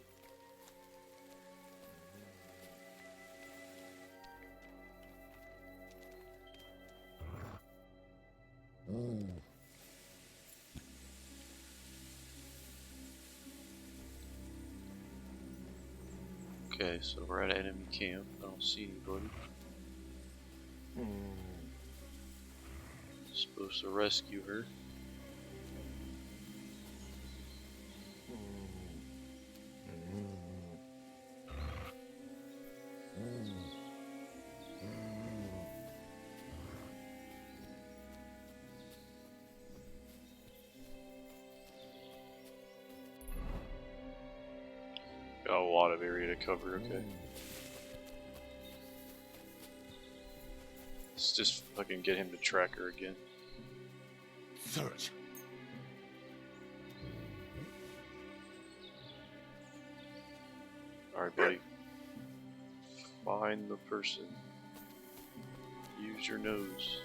Okay, so we're at enemy camp. I don't see anybody. Supposed to rescue her. Got a lot of area to cover, okay. Let's just fucking get him to track her again. Search. Alright, buddy. Find the person. Use your nose.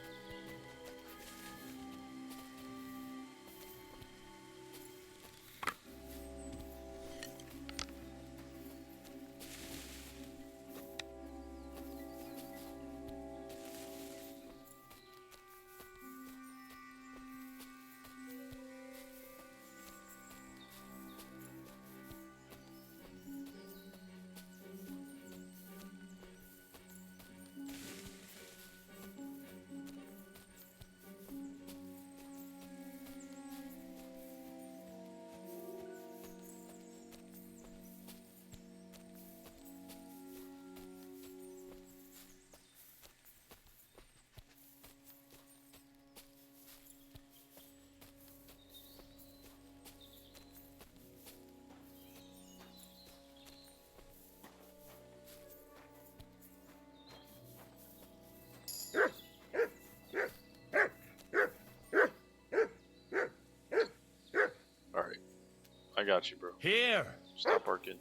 I got you, bro. Here! Stop barking.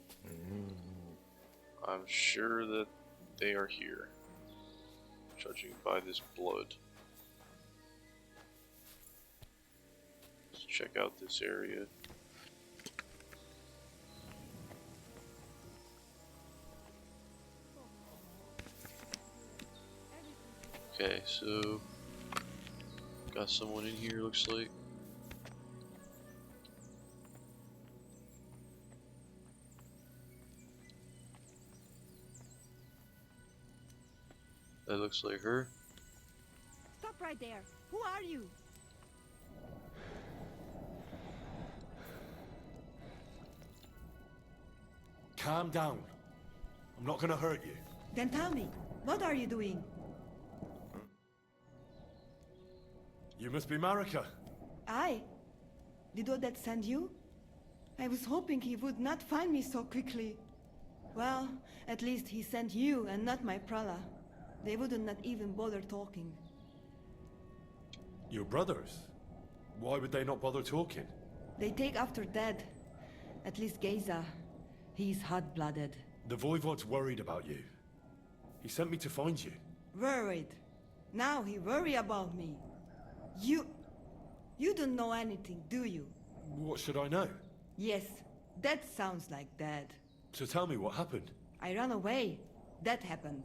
I'm sure that they are here. Judging by this blood. Let's check out this area. Okay, so got someone in here, looks like. That looks like her. Stop right there. Who are you? Calm down. I'm not gonna hurt you. Then tell me, what are you doing? You must be Marika. I? Did Odette send you? I was hoping he would not find me so quickly. Well, at least he sent you and not my prala. They wouldn't not even bother talking. Your brothers? Why would they not bother talking? They take after dead. At least Geza. He's hot-blooded. The Voivod's worried about you. He sent me to find you. Worried. Now he worry about me. You don't know anything, do you? What should I know? Yes, that sounds like Dad. So tell me what happened. I ran away. That happened.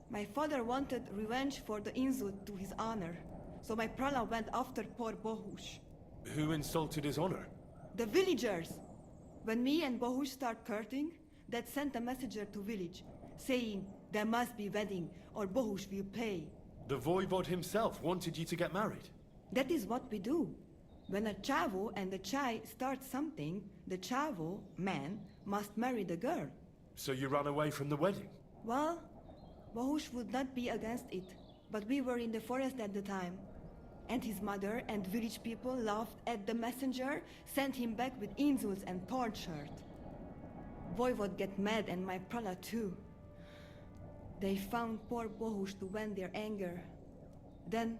My father wanted revenge for the insult to his honor, so my prala went after poor Bohush. Who insulted his honor? The villagers! When me and Bohush start courting, Dad sent a messenger to village, saying there must be wedding or Bohush will pay. The Voivod himself wanted you to get married. That is what we do. When a chavo and a chai start something, the chavo, man, must marry the girl. So you ran away from the wedding? Well, Bohush would not be against it, but we were in the forest at the time. And his mother and village people laughed at the messenger, sent him back with insults and torn shirt. Voivod get mad and my prala too. They found poor Bohush to vent their anger. Then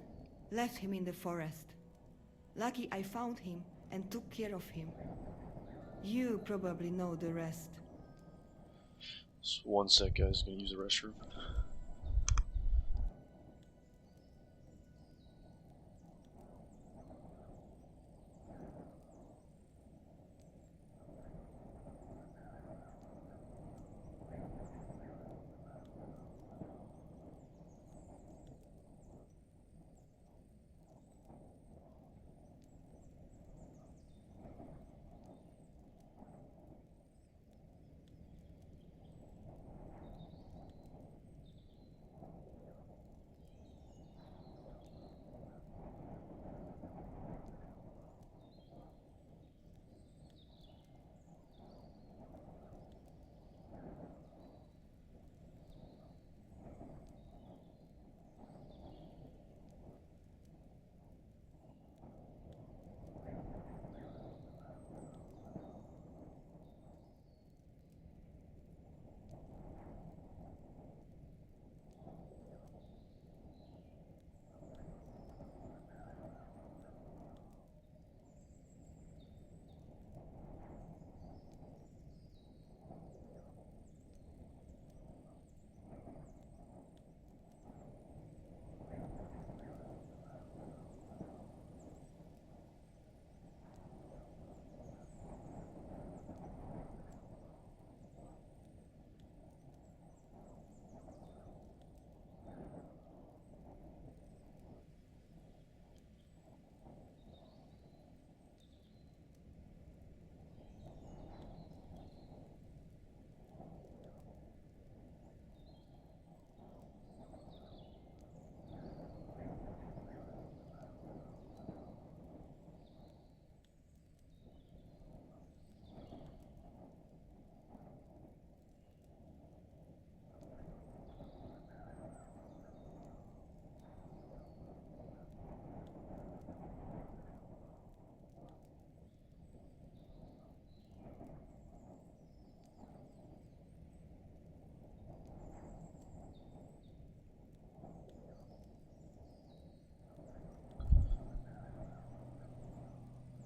left him in the forest. Lucky I found him and took care of him. You probably know the rest. Just 1 sec, guys. Gonna use the restroom.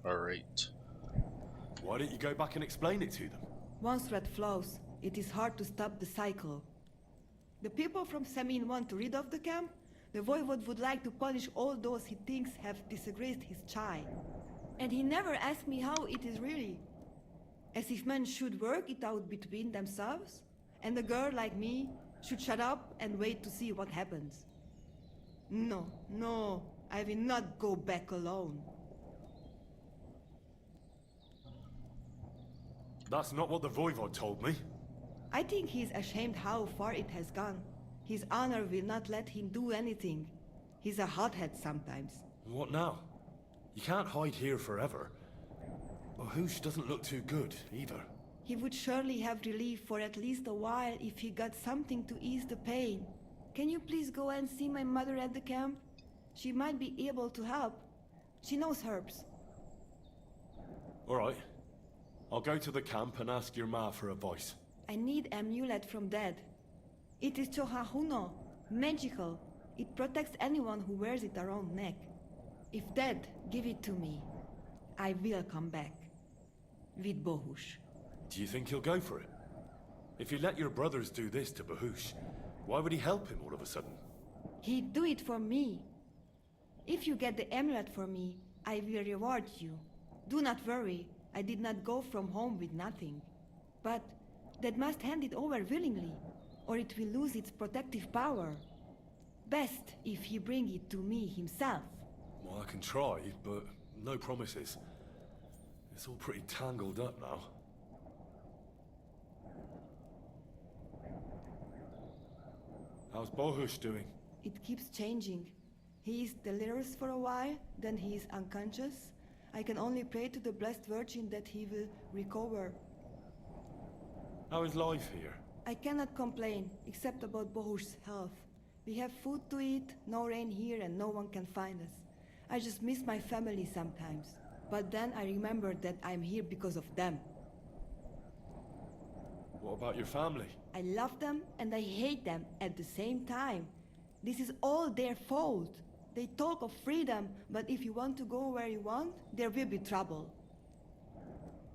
Alright. Why don't you go back and explain it to them? Once threat flows, it is hard to stop the cycle. The people from Semin want to rid of the camp. The voivode would like to punish all those he thinks have disgraced his child. And he never asked me how it is really. As if men should work it out between themselves, and a girl like me should shut up and wait to see what happens. No, no, I will not go back alone. That's not what the Voivod told me. I think he's ashamed how far it has gone. His honor will not let him do anything. He's a hothead sometimes. What now? You can't hide here forever. Bahush doesn't look too good, either. He would surely have relief for at least a while if he got something to ease the pain. Can you please go and see my mother at the camp? She might be able to help. She knows herbs. All right. I'll go to the camp and ask your ma for advice. I need amulet from Dad. It is Chohahuno, magical. It protects anyone who wears it around neck. If Dad give it to me, I will come back. With Bahush. Do you think he'll go for it? If he let your brothers do this to Bahush, why would he help him all of a sudden? He'd do it for me. If you get the amulet for me, I will reward you. Do not worry, I did not go from home with nothing. But Dad must hand it over willingly, or it will lose its protective power. Best if he bring it to me himself. Well, I can try, but no promises. It's all pretty tangled up now. How's Bahush doing? It keeps changing. He is delirious for a while, then he is unconscious. I can only pray to the Blessed Virgin that he will recover. How is life here? I cannot complain, except about Bahush's health. We have food to eat, no rain here, and no one can find us. I just miss my family sometimes. But then I remember that I'm here because of them. What about your family? I love them and I hate them at the same time. This is all their fault. They talk of freedom, but if you want to go where you want, there will be trouble.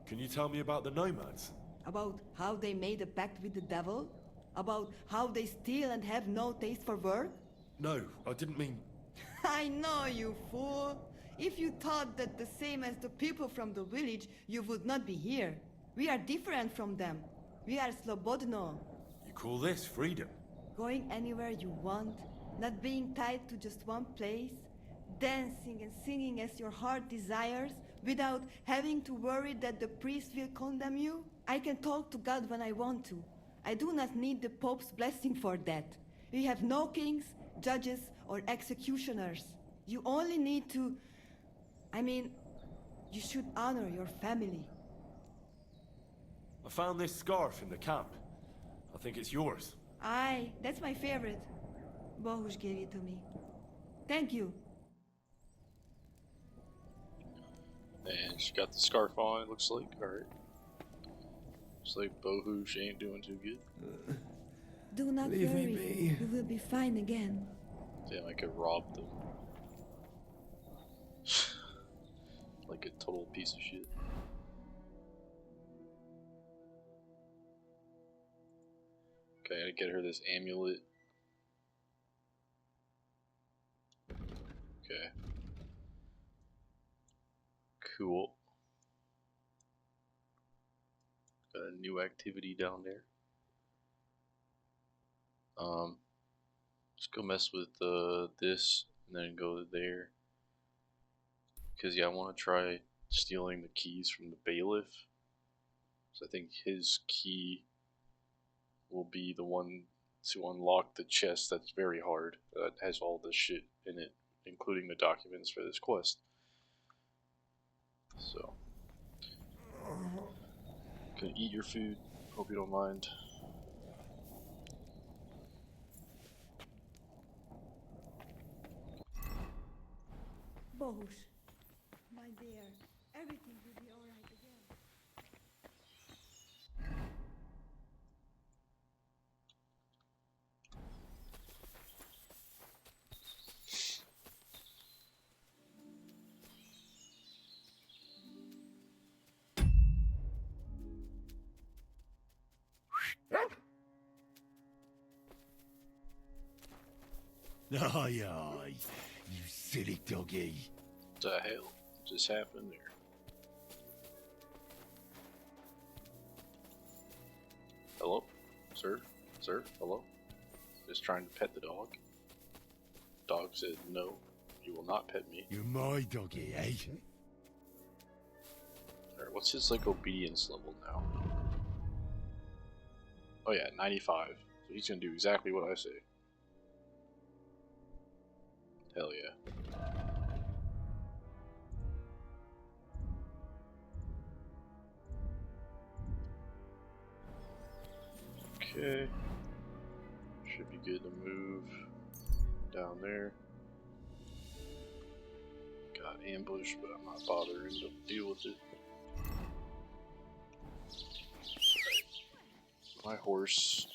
Can you tell me about the nomads? About how they made a pact with the devil? About how they steal and have no taste for work? No, I didn't mean... I know, you fool! If you thought that the same as the people from the village, you would not be here. We are different from them. We are slobodno. You call this freedom? Going anywhere you want, not being tied to just one place, dancing and singing as your heart desires, without having to worry that the priest will condemn you. I can talk to God when I want to. I do not need the Pope's blessing for that. We have no kings, judges, or executioners. You only need to... you should honor your family. I found this scarf in the camp. I think it's yours. Aye, that's my favorite. Bahush gave it to me. Thank you. And she got the scarf on, it looks like. Alright. Looks like Bahush ain't doing too good. Do not Leave me worry. be. You will be fine again. Damn, I could rob them. Like a total piece of shit. Okay, I get her this amulet. Okay. Cool. Got a new activity down there. Let's go mess with this and then go there. Because yeah, I want to try stealing the keys from the bailiff. So I think his key will be the one to unlock the chest that's very hard. That has all this shit in it, including the documents for this quest. So, gonna eat your food. Hope you don't mind. Bahush, my dear, everything will be alright again. Aye, aye, you silly doggy. What the hell just happened there? Hello? Sir? Sir? Hello? Just trying to pet the dog. Dog said, no, you will not pet me. You're my doggy, eh? Alright, what's his, like, obedience level now? Oh yeah, 95. So he's gonna do exactly what I say. Hell yeah. Okay. Should be good to move down there. Got ambushed, but I'm not bothering to deal with it. My horse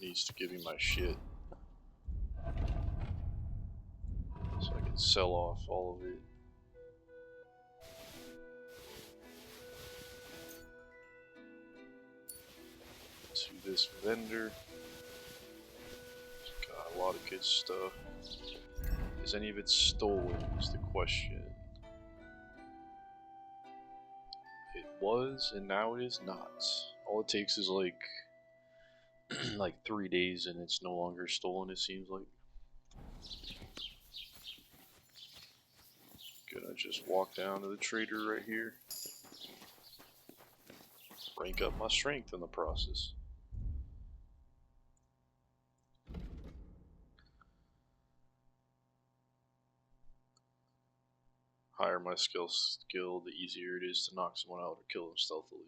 needs to give me my shit so I can sell off all of it. To this vendor. It's got a lot of good stuff. Is any of it stolen is the question. It was, and now it is not. All it takes is like like 3 days and it's no longer stolen, it seems like. Gonna just walk down to the trader right here. Rank up my strength in the process. Higher my skill, the easier it is to knock someone out or kill them stealthily.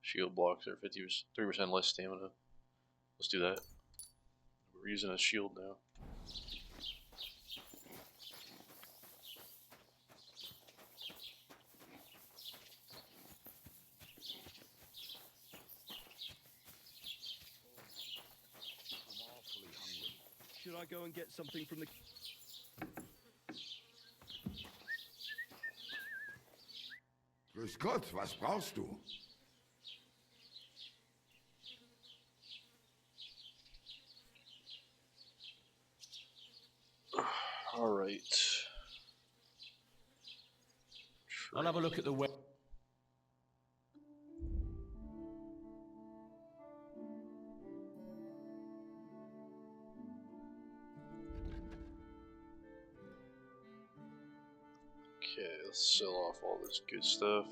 Shield blocks are 3% less stamina. Let's do that. We're using a shield now. Should I go and get something from the... Grüß Gott, was brauchst du? Alright. I'll have a look at the web. Okay, let's sell off all this good stuff.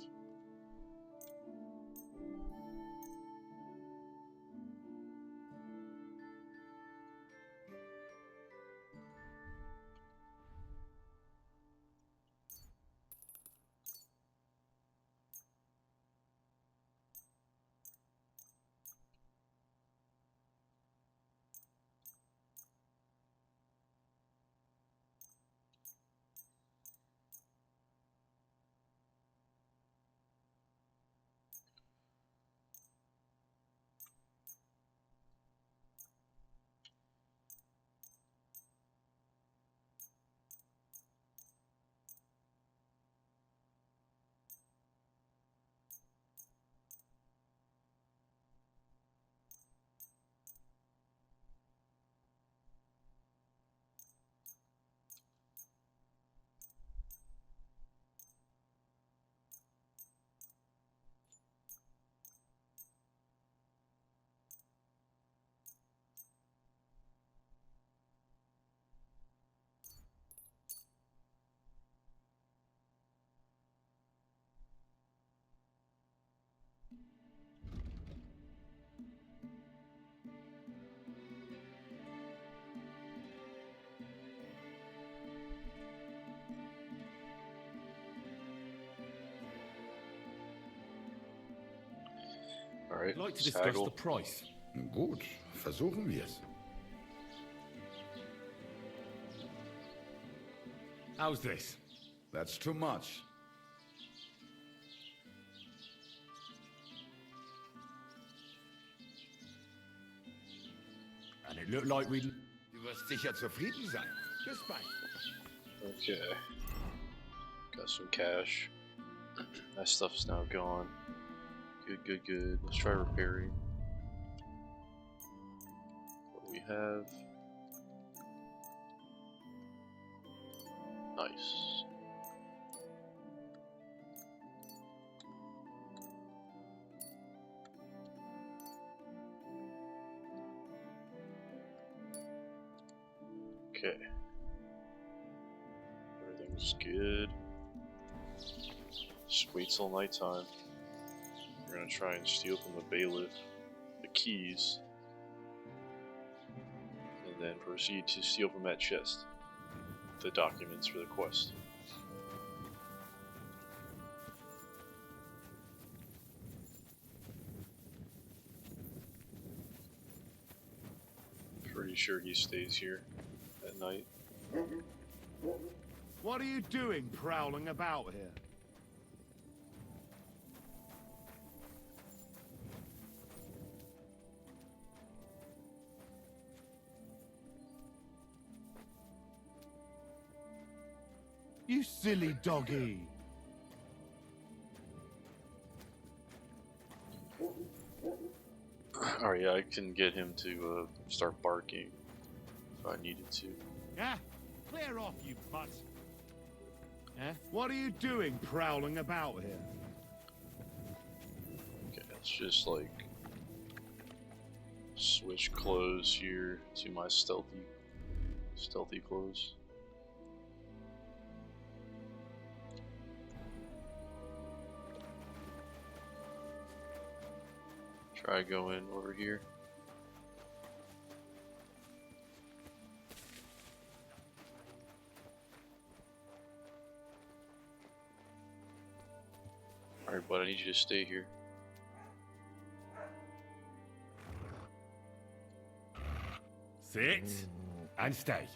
Alright, I'd like to discuss the price. Gut, versuchen wir's. How's this? That's too much. And it looked like we'd... Du wirst sicher zufrieden sein. Bis bald. Okay. Got some cash. That stuff's now gone. Good. Let's try repairing. What do we have? Nice. Okay. Everything's good. Just wait till nighttime. We're gonna try and steal from the bailiff the keys, and then proceed to steal from that chest the documents for the quest. Pretty sure he stays here at night. What are you doing prowling about here? You silly doggy! Alright, yeah, I can get him to start barking if I needed to. Yeah? Clear off, you butt! Eh? What are you doing prowling about here? Okay, let's just like switch clothes here to my stealthy clothes. Try going over here. Alright, bud, I need you to stay here. Sit and stay.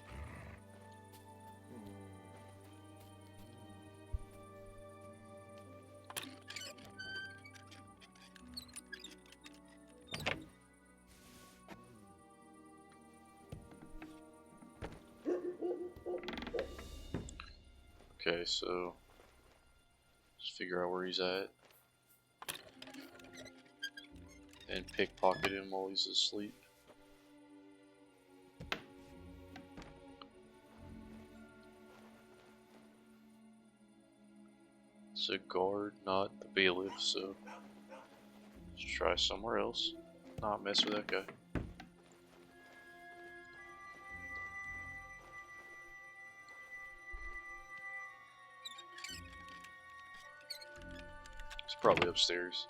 Okay, so just figure out where he's at and pickpocket him while he's asleep. It's a guard, not the bailiff, so let's try somewhere else. Not mess with that guy. He's probably upstairs.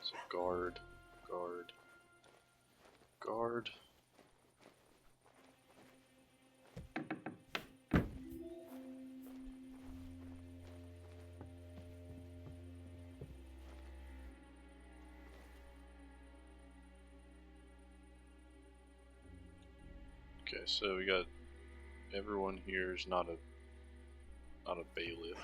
So guard. Okay, so we got everyone here is not a bailiff.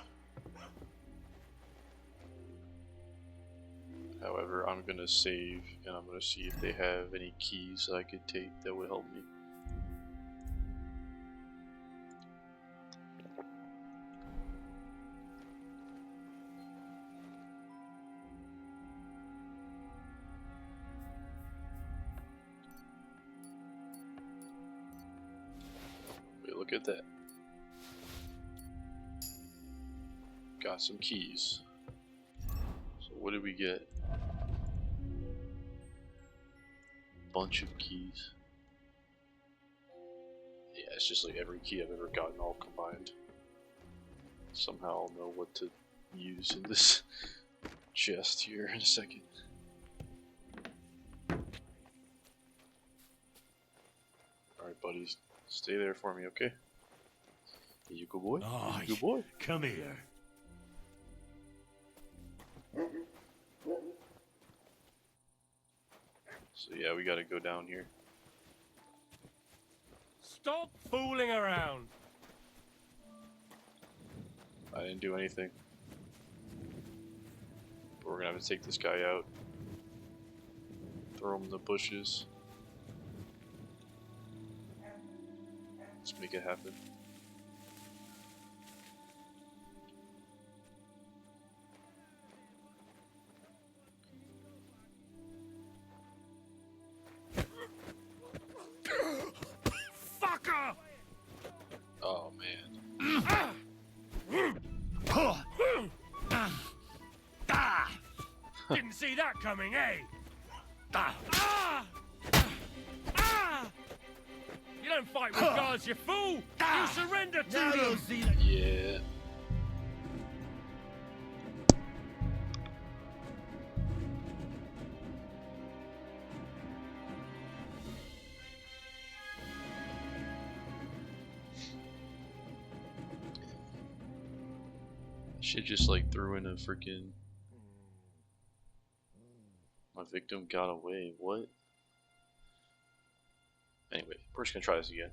However, I'm gonna save and I'm gonna see if they have any keys I could take that would help me. Wait, look at that. Got some keys. So what did we get? Bunch of keys. Yeah, it's just like every key I've ever gotten all combined. Somehow I'll know what to use in this chest here in a second. Alright, buddies. Stay there for me, okay? Here you go, boy. Oh, you go, boy. Come here. So yeah, we gotta go down here. Stop fooling around! I didn't do anything. But we're gonna have to take this guy out. Throw him in the bushes. Let's make it happen. Fucker! Oh man. Didn't see that coming, eh? You don't fight with guards, you fool! You surrender to them! Yeah. Shit just like threw in a freaking... My victim got away. What? Anyway, we're just gonna try this again.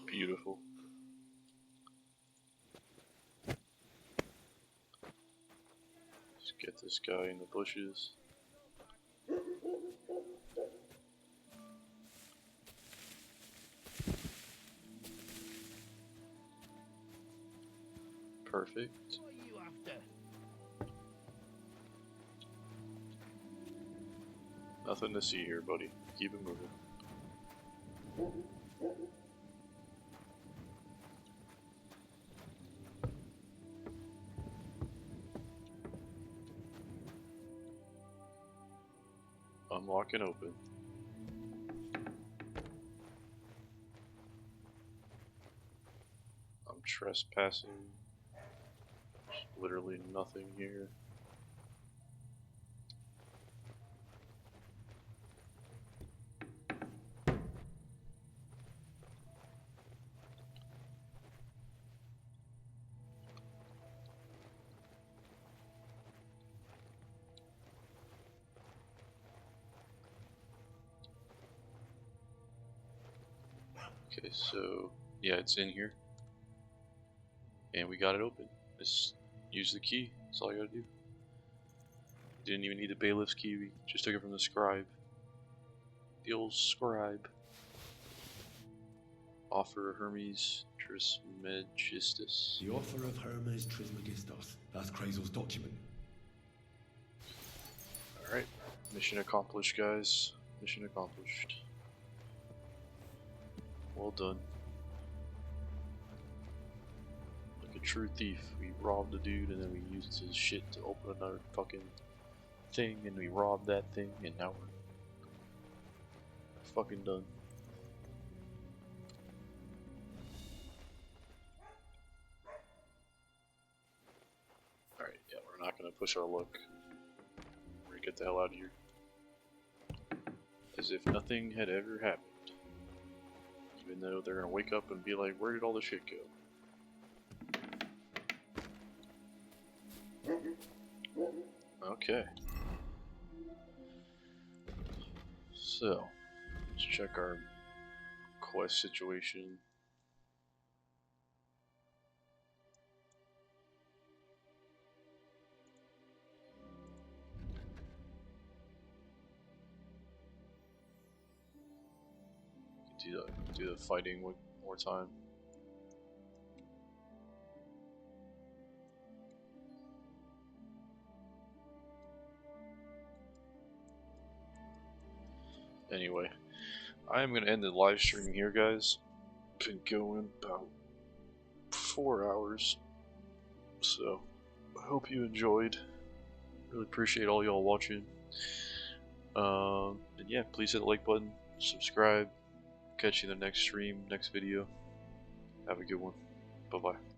Beautiful. Just get this guy in the bushes. Perfect. What are you after? Nothing to see here, buddy. Keep it moving. Unlock and open. I'm trespassing. There's literally nothing here. Okay, so yeah, it's in here. And we got it open. Just use the key. That's all I gotta do. Didn't even need the bailiff's key, we just took it from the scribe. The old scribe. Offer Hermes Trismegistus. The offer of Hermes Trismegistus. That's Krazel's document. Alright. Mission accomplished, guys. Mission accomplished. Well done. Like a true thief, we robbed a dude and then we used his shit to open another fucking thing and we robbed that thing and now we're fucking done. Alright, yeah, we're not gonna push our luck. We're gonna get the hell out of here. As if nothing had ever happened. Even though they're gonna wake up and be like, where did all the shit go? Okay. So, let's check our quest situation. Do the fighting one more time. Anyway, I am going to end the live stream here, guys. Been going about 4 hours, so I hope you enjoyed. Really appreciate all y'all watching. And yeah, please hit the like button, subscribe, Catch you in the next stream, next video. Have a good one. Bye bye.